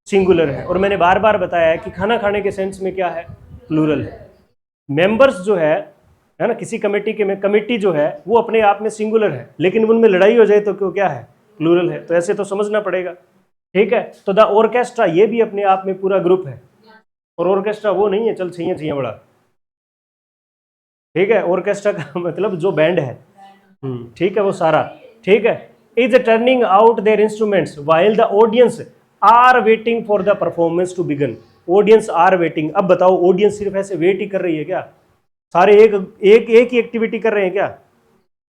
सिंगुलर है। और मैंने बार बार बताया है कि खाना खाने के सेंस में क्या है, प्लूरल है। मेंबर्स जो है ना, किसी कमेटी के में कमेटी जो है वो अपने आप में सिंगुलर है, लेकिन उनमें लड़ाई हो जाए तो क्यों क्या है, प्लूरल है। तो ऐसे तो समझना पड़ेगा, ठीक है। तो द ऑर्केस्ट्रा, ये भी अपने आप में पूरा ग्रुप है, और ऑर्केस्ट्रा वो नहीं है चल छैया छैया बड़ा, ठीक है। ऑर्केस्ट्रा का मतलब जो बैंड है, ठीक है, वो सारा, ठीक है। Is turning out their instruments while the audience are waiting for the performance to begin. Audience are waiting, अब बताओ ऑडियंस सिर्फ ऐसे वेट ही कर रही है क्या, सारे एक एक एक ही एक्टिविटी कर रहे हैं क्या,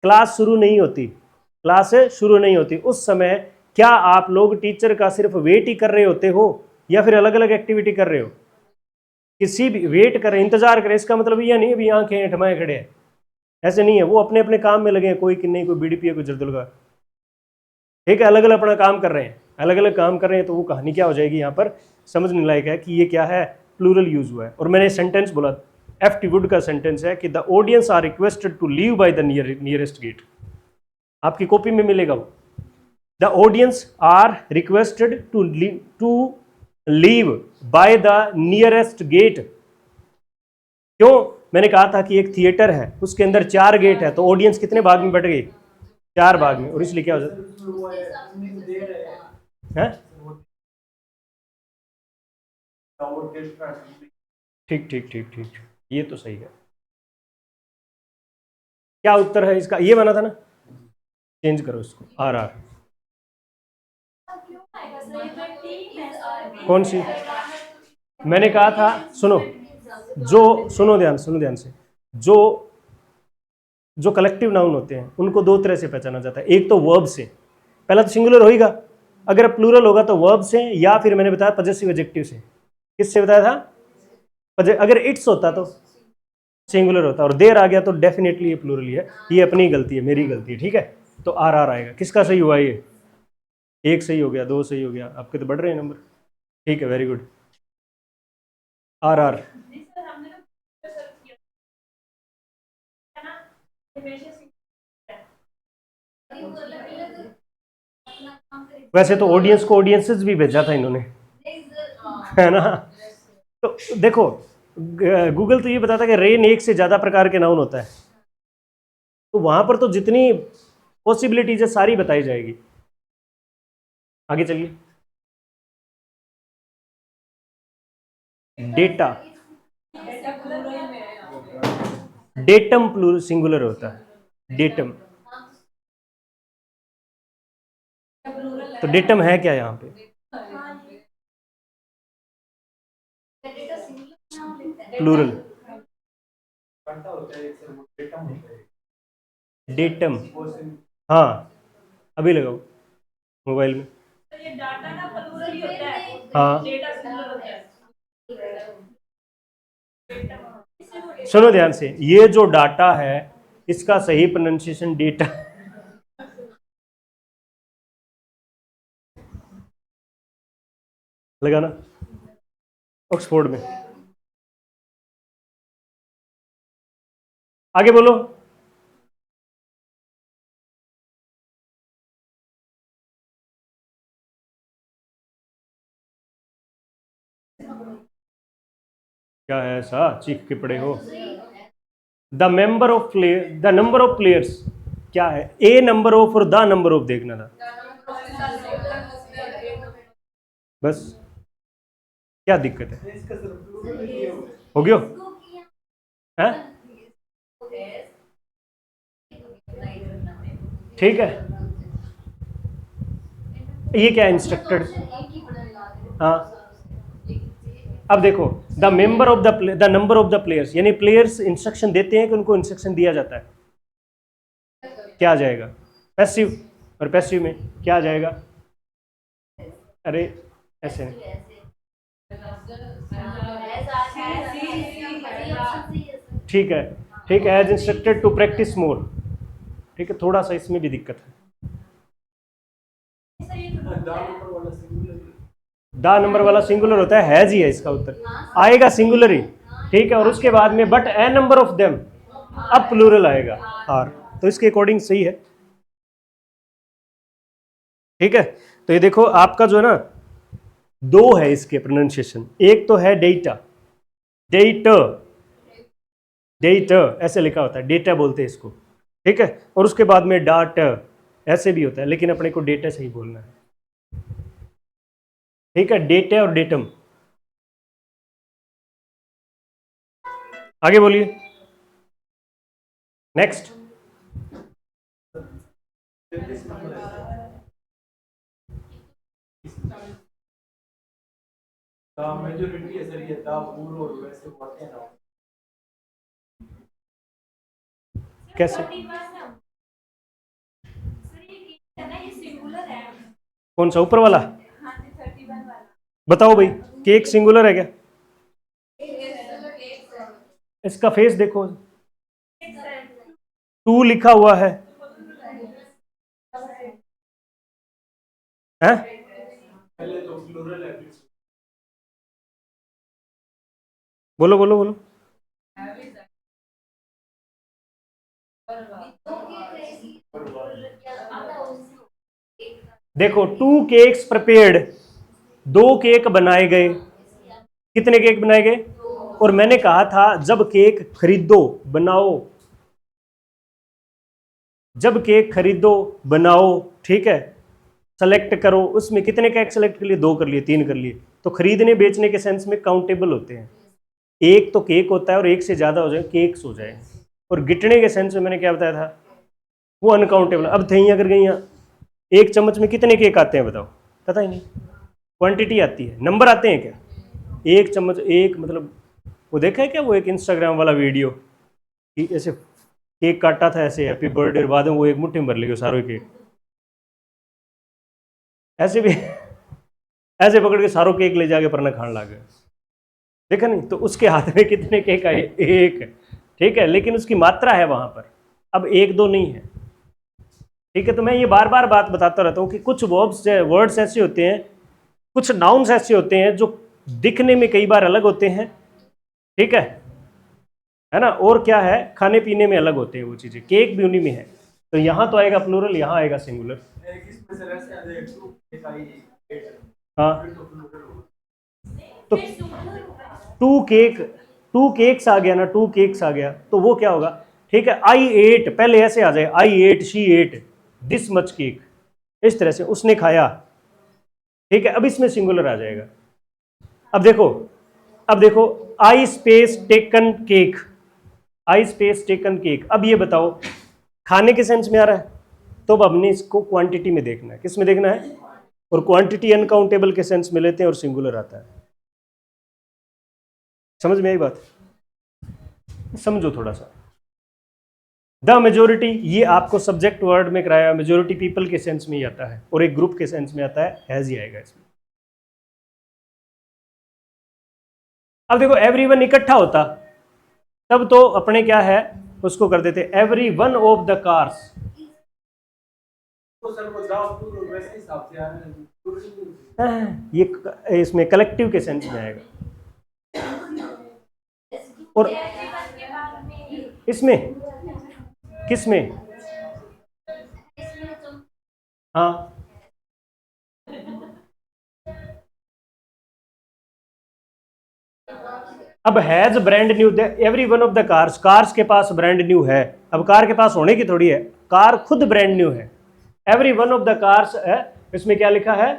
क्लास शुरू नहीं होती, क्लास शुरू नहीं होती उस समय क्या आप लोग टीचर का सिर्फ वेट ही कर रहे होते हो, या फिर अलग अलग एक्टिविटी कर रहे हो, किसी भी वेट कर रहे, इंतजार करें, इसका मतलब यह नहीं है भी आंखें हेठमाए खड़े हैं, ऐसे नहीं है, वो अपने अपने काम में लगे हैं, कोई कि नहीं, कोई बीड़ी पिए, कोई जर्दुल का, ठीक है, अलग अलग अपना काम कर रहे हैं, अलग अलग काम कर रहे हैं, तो वो कहानी क्या हो जाएगी यहाँ पर समझने लायक है कि ये क्या है, प्लूरल यूज हुआ है। और मैंने सेंटेंस बोला, एफ टी वुड का सेंटेंस है कि the audience are requested to leave by the nearest gate. आपकी कॉपी में मिलेगा वो, the audience are requested to leave by the nearest gate. क्यों? मैंने कहा था कि एक थिएटर है, उसके अंदर 4 गेट है, तो ऑडियंस कितने भाग में बट गई? 4 भाग में, और इसलिए क्या हो जाता है? ठीक ठीक ठीक ठीक, ये तो सही है। क्या उत्तर है इसका? ये बना था ना, चेंज करो इसको, आर आर। कौन सी? मैंने कहा था, सुनो, जो सुनो ध्यान से, जो कलेक्टिव नाउन होते हैं उनको 2 तरह से पहचाना जाता है। एक तो वर्ब से, पहला तो सिंगुलर होगा, अगर प्लूरल होगा तो वर्ब से, या फिर मैंने बताया पजेसिव एडजेक्टिव से। किससे बताया था? अगर इट्स होता तो सिंगुलर होता, और देर आ गया तो डेफिनेटली ये प्लूरल ही है। ये अपनी गलती है, मेरी गलती है, ठीक है। तो आर आर आएगा। किसका सही हुआ ये? 1 सही हो गया, 2 सही हो गया, आपके तो बढ़ रहे हैं नंबर। ठीक है, वेरी गुड, आर आर। वैसे तो ऑडियंस को ऑडियंसेस भी भेजा था इन्होंने, है ना। तो देखो, गूगल तो ये बताता है कि रेन 1 से ज्यादा प्रकार के नाउन होता है, तो वहां पर तो जितनी पॉसिबिलिटीज है सारी बताई जाएगी। आगे चलिए, डेटा, डेटम प्लूरल सिंगुलर होता है, डेटम। तो डेटम है क्या यहाँ पे? Plural, datum. हाँ, अभी लगाओ मोबाइल में। ये डाटा ना प्लूरल ही होता है, हाँ, डेटा सिंगुलर होता है। सुनो ध्यान से, ये जो डाटा है इसका सही प्रोनाउंसिएशन डेटा। लगाना ऑक्सफोर्ड में। आगे बोलो। क्या है ऐसा चीख के पड़े हो? The member of player, the number of players, क्या है? ए नंबर ऑफ और द नंबर ऑफ देखना था बस। क्या दिक्कत है? हो गया है? ठीक है, ये क्या इंस्ट्रक्टेड? हाँ, अब देखो, the member of the number of the players, यानी प्लेयर्स इंस्ट्रक्शन देते हैं कि उनको इंस्ट्रक्शन दिया जाता है। क्या आ जाएगा? पैसिव। और पैसिव में क्या आ जाएगा? अरे ऐसे नहीं, ठीक है, ठीक है, as instructed to practice more. ठीक है, थोड़ा सा इसमें भी दिक्कत है। द नंबर वाला सिंगुलर होता है, हैज ही है इसका उत्तर, आएगा सिंगुलर ही। ठीक है, और उसके बाद में but A number of them, अब प्लूरल आएगा आर, तो इसके अकॉर्डिंग सही है। ठीक है, तो ये देखो आपका जो है ना, 2 है इसके प्रोनाउंसिएशन। एक तो है डेटा, डेट, डेट ऐसे लिखा होता है, डेटा बोलते हैं इसको। ठीक है, और उसके बाद में डाट ऐसे भी होता है, लेकिन अपने को डेटा से ही बोलना है। ठीक है, डेटा और डेटम। आगे बोलिए, नेक्स्ट। मेजॉरिटी है सर, ये दा पूरा और वैसे बोलते हैं ना, कैसे? कौन सा ऊपर वाला? बताओ भाई, केक सिंगुलर है क्या? इसका फेस देखो, 2 लिखा हुआ है, हैं? बोलो बोलो बोलो। देखो, 2 केक्स प्रिपेयर्ड, 2 केक बनाए गए। कितने केक बनाए गए? और मैंने कहा था जब केक खरीदो बनाओ, जब केक खरीदो बनाओ, ठीक है, सेलेक्ट करो, उसमें कितने केक सेलेक्ट कर लिए? 2 कर लिए, 3 कर लिए। तो खरीदने बेचने के सेंस में काउंटेबल होते हैं। एक तो केक होता है और एक से ज्यादा हो जाए केक्स हो जाए। और गिटने के सेंस में मैंने क्या बताया था? वो अनकाउंटेबल। अब थैया अगर गई, एक चम्मच में कितने केक आते हैं बताओ? पता ही नहीं। क्वांटिटी आती है, नंबर आते हैं क्या? एक चम्मच, एक मतलब, वो देखा है क्या वो एक इंस्टाग्राम वाला वीडियो कि ऐसे केक काटा था ऐसे हैप्पी बर्थडे, बाद में वो एक मुट्ठी में भर लेगा सारे केक, ऐसे भी ऐसे पकड़ के सारों केक ले जाके परना खान लग गए। देखा नहीं? तो उसके हाथ में कितने केक आए? एक। ठीक है, लेकिन उसकी मात्रा है वहां पर, अब एक दो नहीं है। ठीक है, तो मैं ये बार बार बात बताता रहता हूँ कि कुछ वर्ड्स ऐसे होते हैं, कुछ नाउन्स ऐसे होते हैं जो दिखने में कई बार अलग होते हैं, ठीक है ना, और क्या है, खाने पीने में अलग होते हैं वो चीजें। केक भी उन्हीं में है। तो यहाँ तो आएगा प्लूरल, यहाँ आएगा सिंगुलर। हाँ, तो 2 केक, 2 केक्स आ गया ना, 2 केक्स आ गया तो वो क्या होगा? ठीक है, आई एट, पहले ऐसे आ जाए, I ate, she ate this much cake, इस तरह से उसने खाया। ठीक है, अब इसमें सिंगुलर आ जाएगा। अब देखो, अब देखो, आई स्पेस टेकन केक, आई स्पेस टेकन केक। अब ये बताओ खाने के सेंस में आ रहा है, तो अब हमने इसको क्वांटिटी में देखना है। किस में देखना है? और क्वांटिटी अनकाउंटेबल के सेंस में लेते हैं और सिंगुलर आता है। समझ में आई बात? समझो थोड़ा सा। द मेजोरिटी, ये आपको सब्जेक्ट वर्ड में कराया, मेजोरिटी पीपल के सेंस में ही आता है, और एक ग्रुप के सेंस में आता है, हैज ही आएगा इसमें। अब देखो, एवरीवन इकट्ठा होता तब तो अपने क्या है, उसको कर देते every one of the cars. ये इसमें कलेक्टिव के सेंस में आएगा। और इसमें, किसमें? हाँ, अब has brand new, every one of the cars, cars के पास ब्रांड न्यू है। अब कार के पास होने की थोड़ी है, कार खुद ब्रांड न्यू है। Every one of the cars है, इसमें क्या लिखा है?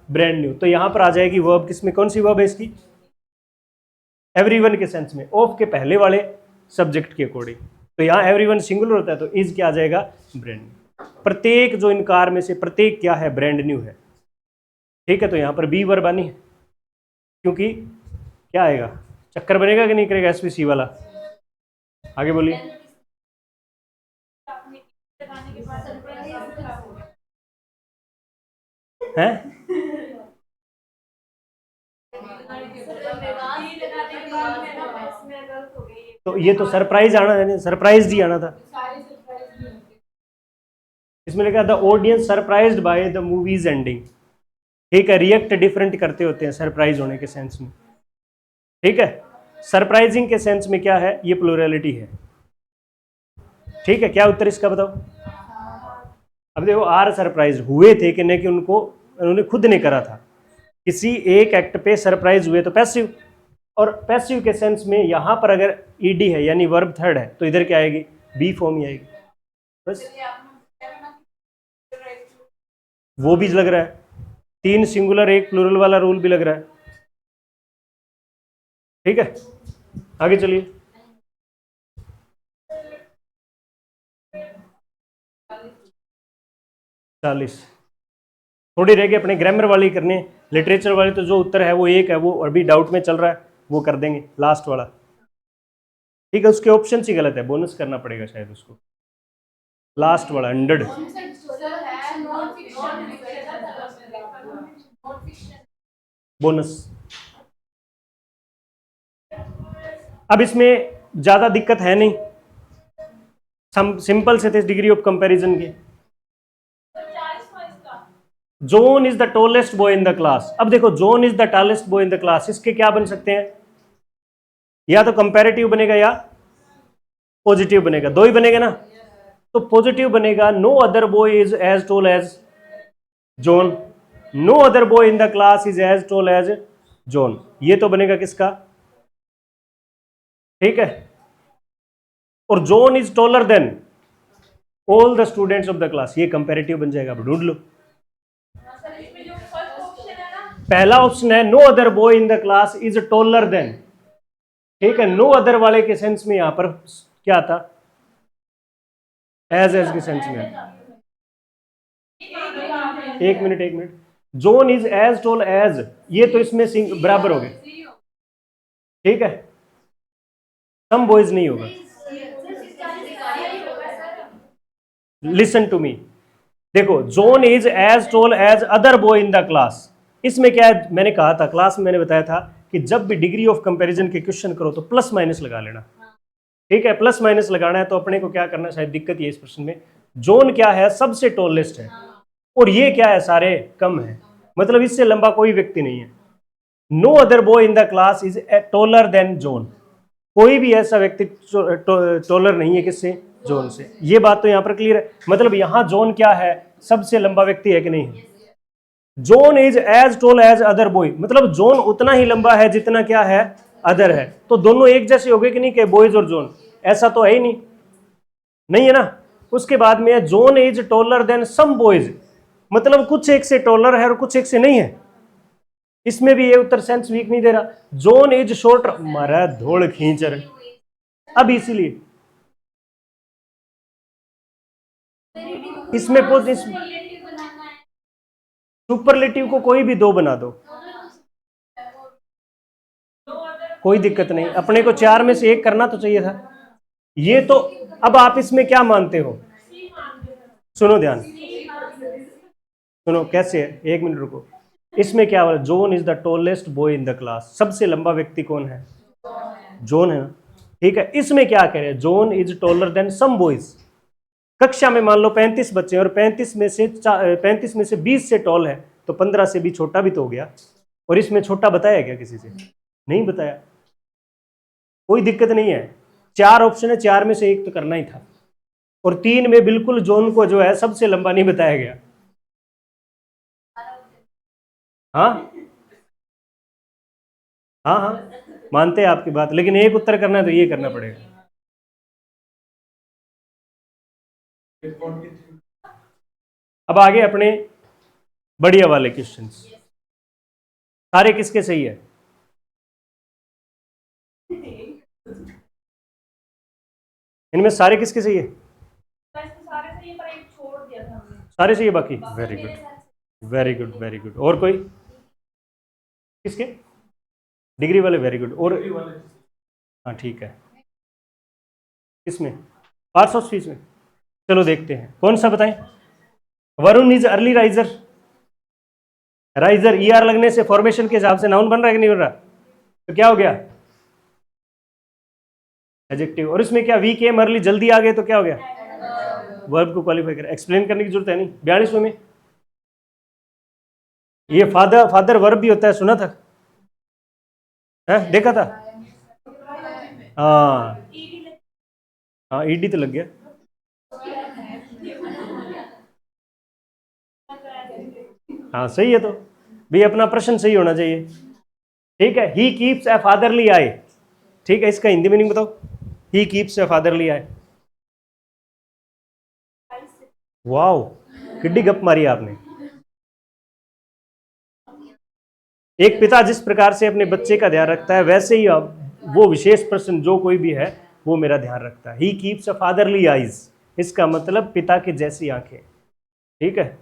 Brand new. तो यहां पर आ जाएगी वर्ब, किसमें, कौन सी वर्ब है इसकी? एवरीवन के सेंस में, ऑफ के पहले वाले सब्जेक्ट के अकॉर्डिंग। तो यहाँ एवरीवन सिंगुलर होता है, तो इज क्या आ जाएगा? Brand new. प्रत्येक, जो इन कार में से प्रत्येक क्या है? ब्रांड न्यू है। ठीक है, तो यहाँ पर बी वर्ब आनी है, क्योंकि क्या आएगा? चक्कर बनेगा कि नहीं करेगा एसवीसी वाला? आगे बोलिए। हैं? तो ये तो सरप्राइज आना है, सरप्राइज ही आना था। इसमें लिखा the audience surprised by the movies ending. ठीक है, रिएक्ट डिफरेंट करते होते हैं सरप्राइज होने के सेंस में। ठीक है, सरप्राइजिंग के सेंस में क्या है? ये प्लूरलिटी है। ठीक है, क्या उत्तर इसका बताओ? अब देखो, आर सरप्राइज हुए थे कि नहीं, कि उनको, उन्होंने खुद ने करा था, किसी एक एक्ट पे सरप्राइज हुए, तो पैसिव। और पैसिव के सेंस में यहां पर अगर ईडी है यानी वर्ब थर्ड है, तो इधर क्या आएगी? बी फॉर्म ही आएगी बस। वो भी लग रहा है, 3 सिंगुलर 1 प्लूरल वाला रूल भी लग रहा है। ठीक है, आगे चलिए। 40 थोड़ी रह गई अपने ग्रामर वाली करने, लिटरेचर वाली तो जो उत्तर है वो एक है, वो अभी डाउट में चल रहा है, वो कर देंगे लास्ट वाला। ठीक है, उसके ऑप्शन ही गलत है, बोनस करना पड़ेगा शायद उसको, लास्ट वाला 100। बोनस। अब इसमें ज्यादा दिक्कत है नहीं, सिंपल से थे डिग्री ऑफ कंपैरिजन के। John is the tallest boy in the class. अब देखो John is the tallest boy in the class, इसके क्या बन सकते हैं, या तो कंपैरेटिव बनेगा या पॉजिटिव बनेगा, दो ही बनेगा ना। तो पॉजिटिव बनेगा no other boy is as tall as John, no other boy in the class is as tall as John, ये तो बनेगा किसका, ठीक है। और John is taller than all the students of the class, ये कंपैरेटिव बन जाएगा, अब ढूंढ लो। पहला ऑप्शन है no other boy in the class is taller than, ठीक है। नो अदर वाले के सेंस में यहां पर क्या था, एज के सेंस में। एक minute, John is as tall as, ये तो इसमें बराबर हो गए, ठीक है। सम बॉयज नहीं होगा, लिसन टू मी, देखो John is as tall as other boy in the class, इसमें क्या है, मैंने कहा था क्लास में, मैंने बताया था कि जब भी डिग्री ऑफ कंपैरिजन के क्वेश्चन करो तो प्लस माइनस लगा लेना, ठीक है। प्लस माइनस लगाना है तो अपने को क्या करना, शायद दिक्कत ये इस प्रश्न में, जोन क्या है, सबसे टॉलेस्ट है, और ये क्या है, सारे कम है, मतलब इससे लंबा कोई व्यक्ति नहीं है। No other boy in the class is taller than John, कोई भी ऐसा व्यक्ति टॉलर नहीं है किससे, जोन से। ये बात तो यहां पर क्लियर है, मतलब यहां जोन क्या है, सबसे लंबा व्यक्ति है कि नहीं है। John is as tall as other boy, मतलब जोन उतना ही लंबा है जितना क्या है, अदर है। तो दोनों एक जैसे हो गए कि नहीं, कि बॉयज और जोन, ऐसा तो है ही नहीं, नहीं है ना। उसके बाद में है John is taller than some boys, मतलब कुछ एक से टॉलर है और कुछ एक से नहीं है, इसमें भी ये उत्तर सेंस वीक नहीं दे रहा। जोन इज शॉर्टर, मारा धोड़ खींचर, अब इसीलिए इसमें सुपरलेटिव को कोई भी दो बना दो, कोई दिक्कत नहीं, अपने को चार में से एक करना तो चाहिए था ये तो। अब आप इसमें क्या मानते हो, सुनो ध्यान, सुनो कैसे है, एक मिनट रुको। इसमें क्या हो रहा है, John is the tallest boy in the class, सबसे लंबा व्यक्ति कौन है, जोन है ना, ठीक है। इसमें क्या कह रहे हैं, John is taller than some boys. कक्षा में मान लो 35 बच्चे और 35 में से 20 से टॉल है, तो 15 से भी छोटा भी तो हो गया, और इसमें छोटा बताया क्या किसी से, नहीं बताया, कोई दिक्कत नहीं है। चार ऑप्शन है, चार में से एक तो करना ही था, और तीन में बिल्कुल जोन को जो है सबसे लंबा नहीं बताया गया। हाँ हाँ हाँ, मानते हैं आपकी बात, लेकिन एक उत्तर करना है तो ये करना पड़ेगा। अब आगे अपने बढ़िया वाले क्वेश्चंस, सारे किसके सही है, इनमें सारे किसके सही है, सारे सही है बाकी, very good very good very good. और कोई किसके, डिग्री वाले, वेरी गुड। और हाँ ठीक है, किसमें, पार्ट्स ऑफ स्पीच में, चलो देखते हैं कौन सा बताएं। Varun is early riser, riser E R लगने से फॉर्मेशन के हिसाब से नाउन बन रहा है कि नहीं बन रहा, तो क्या हो गया, एडजेक्टिव। और इसमें क्या वी केम अर्ली, जल्दी आ गए तो क्या हो गया, वर्ब को क्वालिफाई कर, एक्सप्लेन करने की जरूरत है नहीं। 42वें में ये फादर वर्ब भी होता है, सुना था, है देखा था, हाँ हाँ ईडी तो लग गया। हाँ सही है, तो भी अपना प्रश्न सही होना चाहिए, ठीक है। ही कीप्स ए फादरली आई, ठीक है, इसका हिंदी मीनिंग बताओ, he keeps a fatherly eye. Wow, किड्डी गप मारी आपने। एक पिता जिस प्रकार से अपने बच्चे का ध्यान रखता है, वैसे ही वो विशेष पर्सन जो कोई भी है वो मेरा ध्यान रखता है। He keeps a fatherly eyes, इसका मतलब पिता की जैसी आंखें, ठीक है।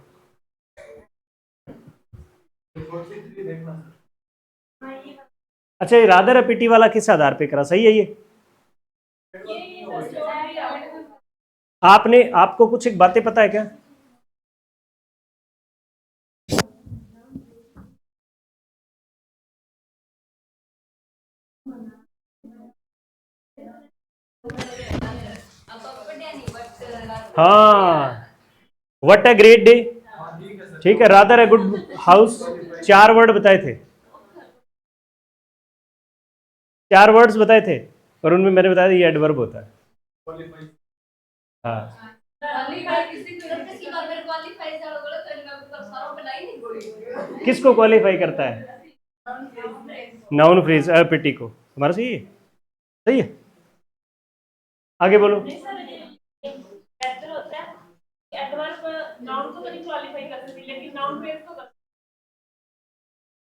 अच्छा, ये राधर पिटी वाला किस आधार पे करा, सही है ये, आपने, आपको कुछ एक बातें पता है क्या, हाँ, व्हाट अ ग्रेट डे, ठीक है, rather a good house 4 word बताए थे, 4 वर्ड्स बताए थे, और उनमें मैंने बताया ये एडवर्ब होता है। हाँ, किसको क्वालिफाई करता है? नाउन फ्रेज पिटी को। हमारा सही है, सही है। आगे बोलो।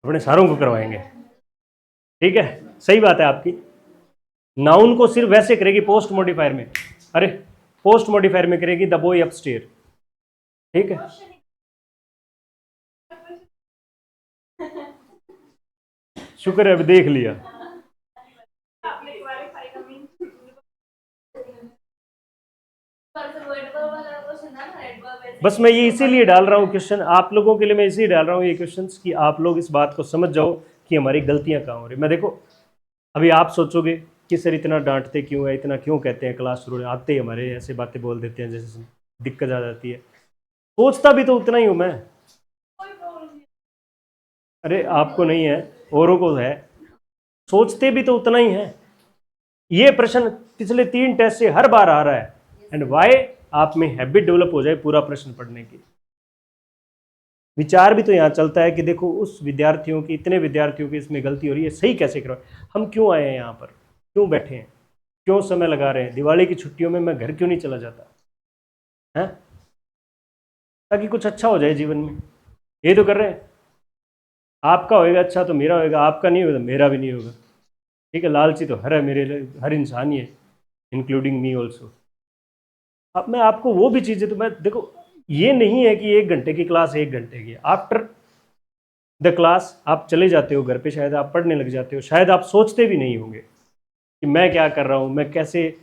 अपने सारों को करवाएंगे, ठीक है, सही बात है आपकी। नाउन को सिर्फ वैसे करेगी पोस्ट मॉडिफायर में, अरे पोस्ट मॉडिफायर में करेगी द बॉय अपस्टेयर, ठीक है। शुक्र है अभी देख लिया। बस मैं ये इसीलिए डाल रहा हूँ क्वेश्चन आप लोगों के लिए, मैं इसीलिए डाल रहा हूँ ये क्वेश्चन कि आप लोग इस बात को समझ जाओ कि हमारी गलतियां कहाँ हो रही। मैं देखो अभी आप सोचोगे कि सर इतना डांटते क्यों है, इतना क्यों कहते हैं, क्लास शुरू आते ही हमारे ऐसे बातें बोल देते हैं जैसे दिक्कत आ जाती है। सोचता भी तो उतना ही हूं मैं। अरे आपको नहीं है, औरों को है, सोचते भी तो उतना ही है। ये प्रश्न पिछले 3 टेस्ट से हर बार आ रहा है, एंड वाई, आप में हैबिट डेवलप हो जाए पूरा प्रश्न पढ़ने की। विचार भी तो यहाँ चलता है कि देखो उस विद्यार्थियों की, इतने विद्यार्थियों की इसमें गलती हो रही है, सही कैसे करो। हम क्यों आए हैं यहाँ पर, क्यों बैठे हैं, क्यों समय लगा रहे हैं, दिवाली की छुट्टियों में मैं घर क्यों नहीं चला जाता है, ताकि कुछ अच्छा हो जाए जीवन में। ये तो कर रहे हैं। आपका होएगा अच्छा तो मेरा होएगा, आपका नहीं होगा तो मेरा भी नहीं होगा, ठीक है। लालची तो हर है, मेरे हर इंसान ही है, इंक्लूडिंग मी ऑल्सो। अब मैं आपको वो भी चीज़ें, तो मैं देखो ये नहीं है कि 1 घंटे की क्लास 1 घंटे की, आफ्टर द क्लास आप चले जाते हो घर पे, शायद आप पढ़ने लग जाते हो, शायद आप सोचते भी नहीं होंगे कि मैं क्या कर रहा हूँ, मैं कैसे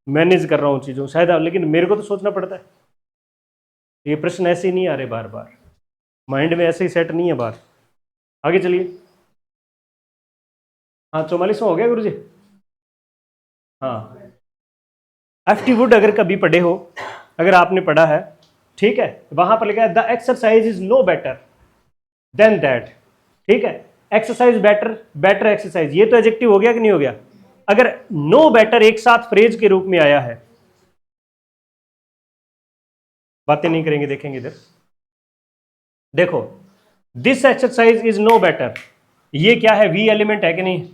मैनेज कर रहा हूँ चीज़ों, शायद आप, लेकिन मेरे को तो सोचना पड़ता है। ये प्रश्न ऐसे ही नहीं आ रहे बार बार, माइंड में ऐसे ही सेट नहीं है बात। आगे चलिए। हाँ 44वां हो गया गुरु जी। हाँ, एफ.टी. वुड अगर कभी पढ़े हो, अगर आपने पढ़ा है, ठीक है, वहां पर लिखा है the exercise is no better than that, ठीक है। एक्सरसाइज बेटर, बेटर एक्सरसाइज, ये तो एडजेक्टिव हो गया कि नहीं हो गया। अगर नो बेटर एक साथ फ्रेज के रूप में आया है, बातें नहीं करेंगे, देखेंगे इधर, देखो this exercise is no better, ये क्या है, वी एलिमेंट है कि नहीं,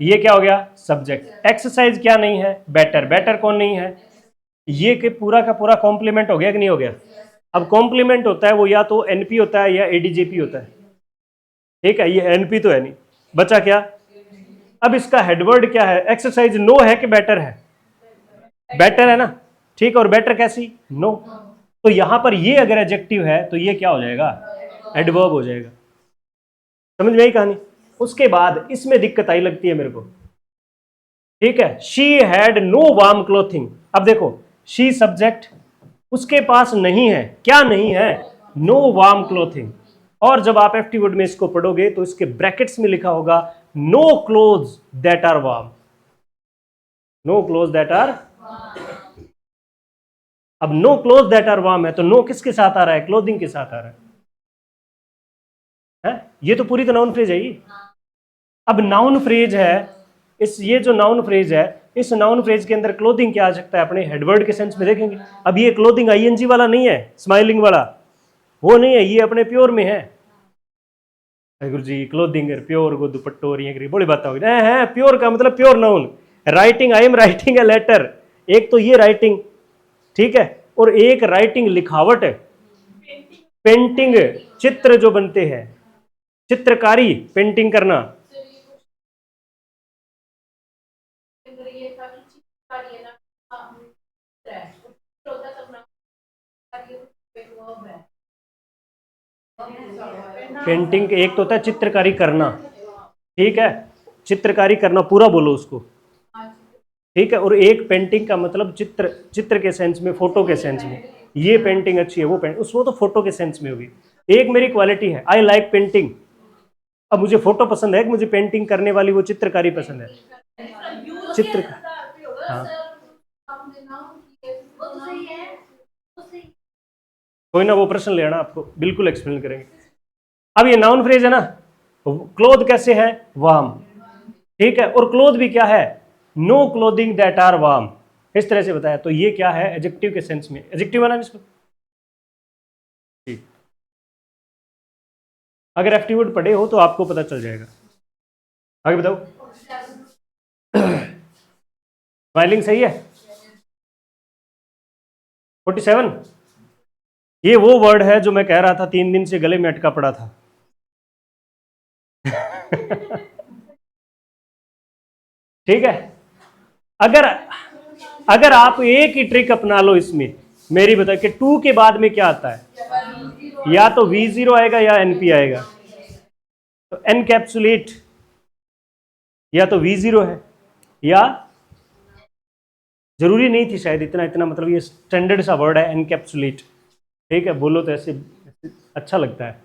ये क्या हो गया, सब्जेक्ट। एक्सरसाइज क्या नहीं है, बेटर, बेटर कौन नहीं है, ये के पूरा का पूरा कॉम्प्लीमेंट हो गया कि नहीं हो गया। अब कॉम्प्लीमेंट होता है वो या तो एनपी होता है या एडीजेपी होता है, ठीक है, ये एनपी तो है नहीं, बचा क्या। अब इसका हेडवर्ड क्या है, एक्सरसाइज नो है कि बेटर है, बेटर है ना, ठीक। और बेटर कैसी, नो, तो यहां पर ये अगर एडजेक्टिव है तो ये क्या हो जाएगा, एडवर्ब हो जाएगा। समझ में आई कहानी। उसके बाद इसमें दिक्कत आई लगती है मेरे को, ठीक है। She had no warm clothing, अब देखो शी सब्जेक्ट, उसके पास नहीं है, क्या नहीं है, नो वार्म क्लोथिंग। और जब आप एफ.टी. वुड में इसको पढ़ोगे तो इसके ब्रैकेट्स में लिखा होगा no clothes that are warm, no clothes that are. अब no cloth that are warm है तो नो किसके साथ आ रहा है, क्लोथिंग के साथ आ रहा है? ये तो पूरी तो नाउन फ्रेज है ये। अब नाउन फ्रेज है, इस ये जो नाउन फ्रेज है, इस नाउन फ्रेज के अंदर क्लोथिंग क्या आ सकता है, अपने हेडवर्ड के सेंस में देखेंगे। अब ये क्लोथिंग आईएनजी वाला नहीं है, स्माइलिंग वाला वो नहीं है, ये अपने प्योर में है। गुरु जी क्लोथिंग प्योर को दुपट्टो और ये बड़ी बात होगी है, प्योर का मतलब pure noun. Writing, I am writing a letter, एक तो ये राइटिंग, ठीक है, और एक राइटिंग लिखावट है, पेंटिंग, चित्र जो बनते हैं, चित्रकारी, पेंटिंग करना। पेंटिंग एक तो होता है चित्रकारी करना, ठीक है, चित्रकारी करना पूरा बोलो उसको, ठीक है। और एक पेंटिंग का मतलब चित्र, चित्र के सेंस में, फोटो के सेंस में, ये पेंटिंग अच्छी है, वो पेंटिंग उसको तो फोटो के सेंस में होगी। एक मेरी क्वालिटी है, आई लाइक पेंटिंग, अब मुझे फोटो पसंद है कि मुझे पेंटिंग करने वाली वो चित्रकारी पसंद है, चित्र, हाँ कोई ना, वो प्रश्न ले आना, आपको बिल्कुल एक्सप्लेन करेंगे। अब ये नाउन फ्रेज है ना, क्लोथ कैसे है, वार्म, ठीक है, और क्लोथ भी क्या है, no clothing that are warm, इस तरह से बताया। तो ये क्या है, एडजेक्टिव के सेंस में, एडजेक्टिव है ना इसको, ठीक। अगर एप्टीट्यूड पढ़े हो तो आपको पता चल जाएगा। आगे बताओ। स्माइलिंग सही है। 47, ये वो वर्ड है जो मैं कह रहा था 3 दिन से गले में अटका पड़ा था। ठीक है, अगर अगर आप एक ही ट्रिक अपना लो इसमें, मेरी बता कि टू के बाद में क्या आता है, या तो V0 आएगा या NP आएगा। तो एनकैप्सुलेट या तो V0 है, या जरूरी नहीं थी शायद इतना इतना, मतलब ये स्टैंडर्ड सा वर्ड है एनकैप्सुलेट, ठीक है, बोलो तो ऐसे अच्छा लगता है?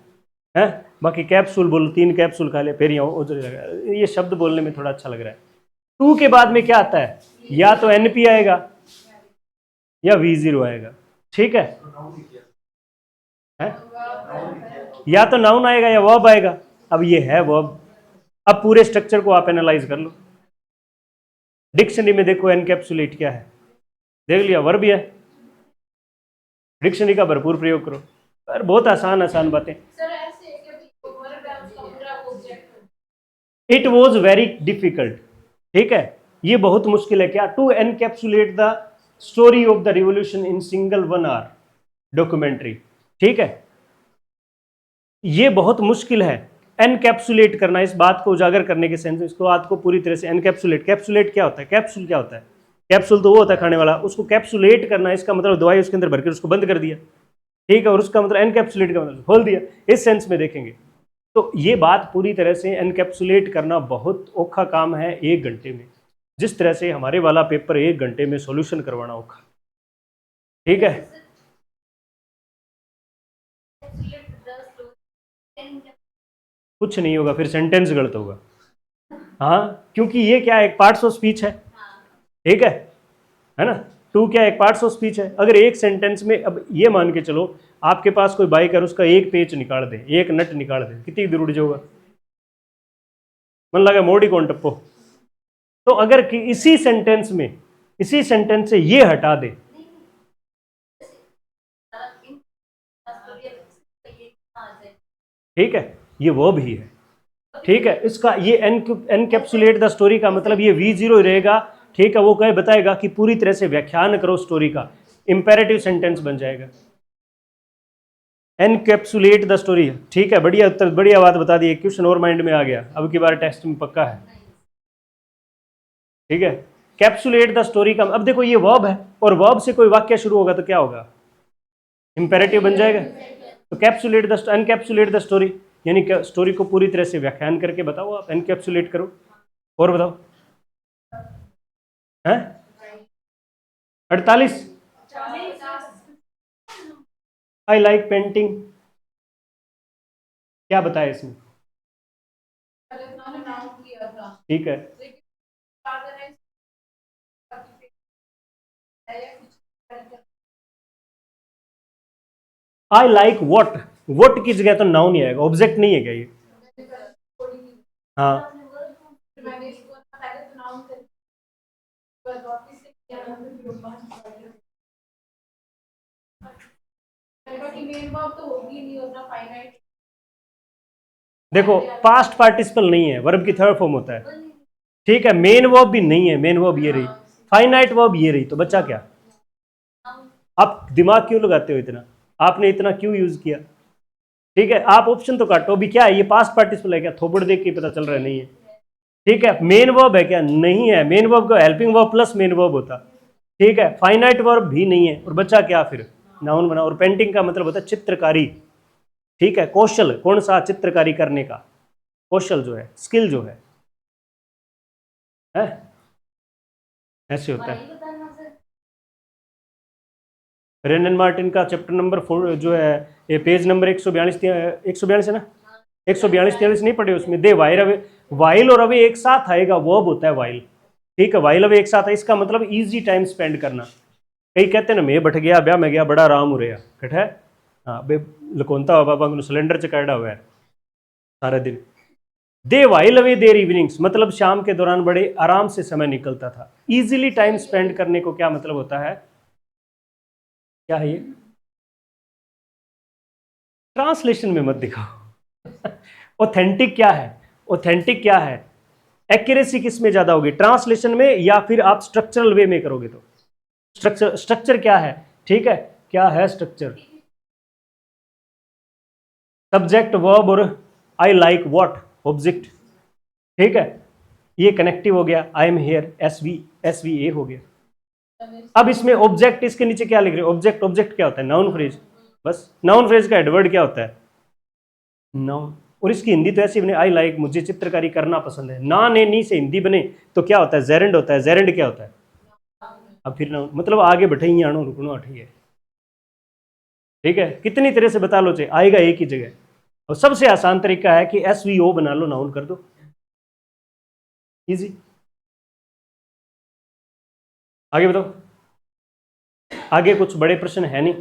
बाकी कैप्सूल बोलो, 3 कैप्सूल खा ले, फिर ये शब्द बोलने में थोड़ा अच्छा लग रहा है। टू के बाद में क्या आता है, या तो NP आएगा या V0 आएगा, ठीक है? या तो नाउन आएगा या वर्ब आएगा। अब ये है वर्ब। अब पूरे स्ट्रक्चर को आप एनालाइज कर लो, डिक्शनरी में देखो एनकैप्सुलेट क्या है, देख लिया, वर्ब है, डिक्शनरी का भरपूर प्रयोग करो। पर बहुत आसान आसान बातें। इट वॉज वेरी डिफिकल्ट, ठीक है, ये बहुत मुश्किल है क्या, to encapsulate the story of the revolution in single 1 hour documentary, ठीक है, ये बहुत मुश्किल है एनकैप्सुलेट करना, इस बात को उजागर करने के सेंस, इसको बात को पूरी तरह से एनकैप्सुलेट, कैप्सुलेट क्या होता है, कैप्सूल क्या होता है, कैप्सूल तो वो होता है खाने वाला, उसको कैप्सुलेट करना, इसका मतलब दवाई उसके अंदर भरकर उसको बंद कर दिया, ठीक है, और उसका मतलब एनकैप्सुलेट का मतलब खोल दिया, इस सेंस में देखेंगे। तो ये बात पूरी तरह से एनकैप्सुलेट करना बहुत औखा काम है 1 घंटे में, जिस तरह से हमारे वाला पेपर 1 घंटे में सॉल्यूशन करवाना औखा, ठीक है। कुछ नहीं होगा, फिर सेंटेंस गलत होगा, हाँ, क्योंकि ये क्या है, एक पार्ट्स ऑफ स्पीच है, ठीक है ना, टू क्या एक पार्ट्स ऑफ स्पीच है। अगर एक सेंटेंस में, अब ये मान के चलो आपके पास कोई बाइक है, उसका एक पेच निकाल दे, एक नट निकाल दे, कितनी दूर उड़ जाओगा, मन लगा मोड़ी कौन टप्पो। तो अगर कि इसी सेंटेंस से ये हटा दे, ठीक है, ये वो भी है, ठीक है, इसका ये एनकैप्सुलेट द स्टोरी का मतलब ये V0 रहेगा, ठीक है, वो कहे बताएगा कि पूरी तरह से व्याख्यान करो स्टोरी का, इंपेरेटिव सेंटेंस बन जाएगा, एनकैप्सुलेट द स्टोरी, ठीक है, बढ़िया उत्तर, बढ़िया बात बता दी, क्वेश्चन और माइंड में आ गया, अब की बार टेस्ट में पक्का है, ठीक है। कैप्सुलेट द स्टोरी का, अब देखो ये वर्ब है, और वर्ब से कोई वाक्य शुरू होगा तो क्या होगा, इंपेरेटिव बन जाएगा। तो capsulate the, encapsulate the story, यानी स्टोरी को पूरी तरह से व्याख्यान करके बताओ, आप एनकैप्सुलेट करो, और बताओ हैं 48। आई लाइक पेंटिंग, क्या बताया इसमें, ठीक है, आई लाइक वॉट, वॉट की जगह तो नाउन ही आएगा, ऑब्जेक्ट नहीं है क्या ये, हाँ, देखो पास्ट पार्टिसिपल नहीं है, वर्ब की थर्ड फॉर्म होता है, ठीक है, मेन वर्ब भी नहीं है, मेन वर्ब ये रही, फाइनाइट वर्ब ये रही, तो बच्चा क्या, आप दिमाग क्यों लगाते हो इतना, आपने इतना क्यों यूज किया, ठीक है, आप ऑप्शन तो काटो, अभी क्या है, ये पास्ट पार्टिसिपल है क्या, थोबड़ देख के पता चल रहा है, नहीं है, ठीक है, मेन वर्ब है क्या, नहीं है, मेन वर्ब का helping verb plus main verb होता, ठीक है, फाइनाइट वर्ब भी नहीं है, और बच्चा क्या फिर नाउन बना, और पेंटिंग का मतलब होता है चित्रकारी, ठीक है, कौशल, कौन सा, चित्रकारी करने का कौशल जो है, स्किल जो है, ऐसे होता है। रेनन मार्टिन का चैप्टर नंबर 4 जो है, ये पेज नंबर 142 है ना, 142-43 नहीं पढ़े उसमें, दे वाइल, वाइल और अवे एक साथ आएगा, वर्ब होता है वाइल, ठीक है, वाइल अवे एक साथ है, इसका मतलब इजी टाइम स्पेंड करना, कई कहते हैं ना मैं बैठ गया ब्याह में गया बड़ा आराम हो रहा, कट है, हाँ बे लकोनता हुआ बाबा को सिलेंडर चकाड़ा हुआ है सारा दिन। दे वाइल अवे देयर इवनिंग्स, मतलब शाम के दौरान बड़े आराम से समय निकलता था। इजीली टाइम स्पेंड करने को क्या मतलब होता है, क्या है ये, ट्रांसलेशन में मत दिखाओ। ऑथेंटिक क्या है, ऑथेंटिक क्या है, एक्यूरेसी किस में ज्यादा होगी, ट्रांसलेशन में या फिर आप स्ट्रक्चरल वे में करोगे तो। स्ट्रक्चर क्या है, ठीक है, क्या है स्ट्रक्चर, सब्जेक्ट वर्ब और आई लाइक व्हाट ऑब्जेक्ट, ठीक है, ये कनेक्टिव हो गया, I am here S V A हो गया। अब इसमें ऑब्जेक्ट, इसके नीचे क्या लिख रहे हो, ऑब्जेक्ट, ऑब्जेक्ट क्या होता है, नाउन फ्रेज, बस नाउन फ्रेज का एडवर्ड क्या होता है, नाउन। और इसकी हिंदी तो ऐसी बने, आई लाइक, मुझे चित्रकारी करना पसंद है, ना ने नी से हिंदी बने तो क्या होता है, जेरेंड होता है, जेरेंड क्या होता है, अब फिर नाउन, मतलब आगे बैठे ही आनो रुकनो अठी है, ठीक है, कितनी तरह से बता लो, चाहिए आएगा एक ही जगह। और सबसे आसान तरीका है कि एस वी ओ बना लो, नाउन कर दो, इजी। आगे बताओ, आगे कुछ बड़े प्रश्न है नहीं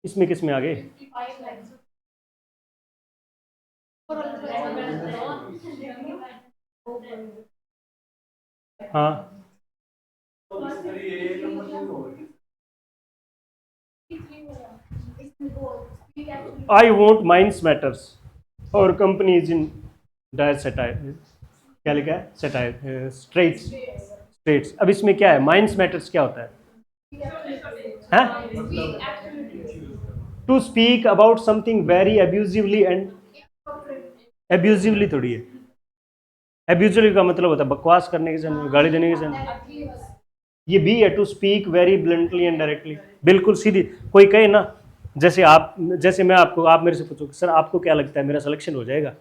इसमें, किसमें आगे, हाँ आई वोंट माइंड्स मैटर्स और company is in dire satire, क्या लिखा है, सेटायर स्ट्रेट्स, स्ट्रेट्स। अब इसमें क्या है, माइंड्स मैटर्स क्या होता है, to speak about something very abusively and, abusively थोड़ी है, अब्यूजिवली का मतलब होता है बकवास करने के समय, गाली देने के समय, ये भी है to speak very bluntly and directly, बिल्कुल सीधी। कोई कहे ना, जैसे आप, जैसे मैं आपको, आप मेरे से पूछो सर आपको क्या लगता है मेरा सिलेक्शन हो जाएगा,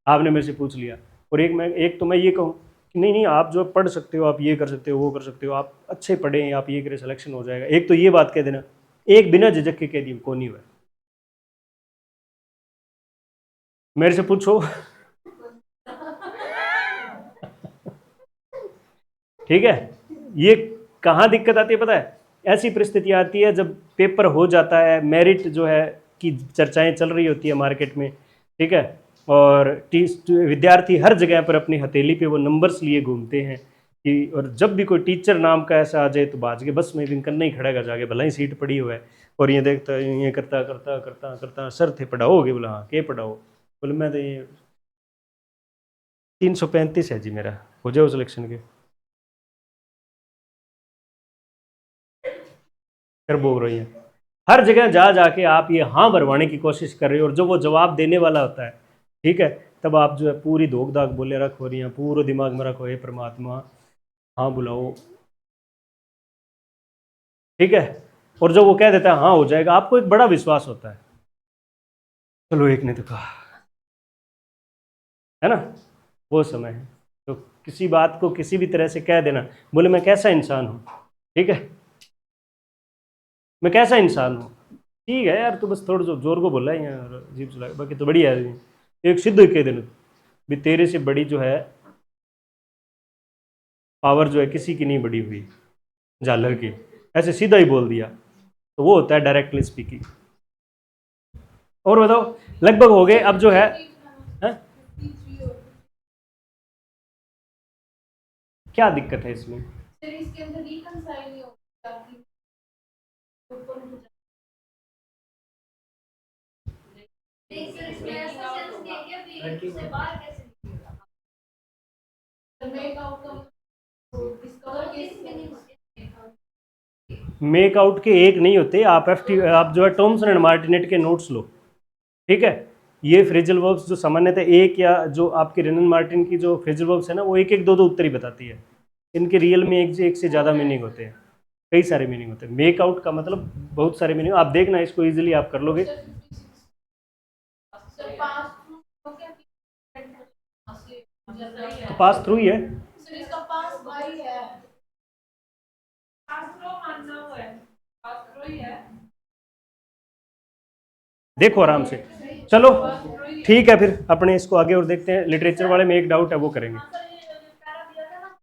आपने मेरे से पूछ लिया, और एक तो मैं ये कहूँ कि नहीं नहीं आप जो पढ़ सकते हो, आप ये कर सकते हो, वो कर सकते हो, आप अच्छे पढ़ें, आप ये करें सिलेक्शन हो जाएगा, एक तो ये बात कह देना, एक बिना झिझक के कह दी कौन नहीं हुआ, मेरे से पूछो। ठीक है, ये कहाँ दिक्कत आती है पता है, ऐसी परिस्थिति आती है जब पेपर हो जाता है, मेरिट जो है की चर्चाएं चल रही होती है मार्केट में, ठीक है, और विद्यार्थी हर जगह पर अपनी हथेली पे वो नंबर्स लिए घूमते हैं कि, और जब भी कोई टीचर नाम का ऐसा आ जाए तो बाज के बस में भी करना ही खड़ा कर जाके, भला ही सीट पड़ी हुआ है, और ये देखता ये करता करता करता करता, सर थे पढ़ाओगे, बोला हाँ के पढ़ाओ, बोले मैं तो ये 335 है जी मेरा, हो जाओ सिलेक्शन के, कर बोल रही है, हर जगह जा जाके आप ये हाँ भरवाने की कोशिश कर रहे हो, और जब वो जवाब देने वाला होता है, ठीक है, तब आप जो है पूरी धोख धाक बोले रखो रही हैं, पूरे दिमाग में रखो हे परमात्मा हाँ बुलाओ, ठीक है, और जब वो कह देता है हाँ हो जाएगा, आपको एक बड़ा विश्वास होता है, चलो एक ने तो कहा, है ना, वो समय है, तो किसी बात को किसी भी तरह से कह देना, बोले मैं कैसा इंसान हूँ, ठीक है, मैं कैसा इंसान हूँ, ठीक है यार, तू बस थोड़ा जोर को बोला है यार, अजीब चला, बाकी तो बढ़िया है, एक सिद्ध कह देना भी तेरे से बड़ी जो है पावर जो है किसी की नहीं बड़ी हुई झालर की, ऐसे सीधा ही बोल दिया, तो वो होता है डायरेक्टली स्पीकिंग। और बताओ, लगभग हो गए, अब जो है, क्या दिक्कत है इसमें, मेक आउट के एक नहीं होते, आप जो है टॉम्सन एंड मार्टिनेट के नोट्स लो, ठीक है, ये फ्रेजल वर्ब्स जो सामान्यतः एक, या जो आपके रेनन मार्टिन की जो फ्रेजल वर्ब्स है ना, वो एक एक दो दो उत्तर ही बताती है, इनके रियल में एक से ज़्यादा मीनिंग होते हैं, कई सारे मीनिंग होते हैं, मेक आउट का मतलब बहुत सारे मीनिंग, आप देखना इसको इजीली आप कर लोगे, तो पास थ्रू ही है, देखो आराम से, चलो ठीक है, फिर अपने इसको आगे और देखते हैं, लिटरेचर वाले में एक डाउट है वो करेंगे।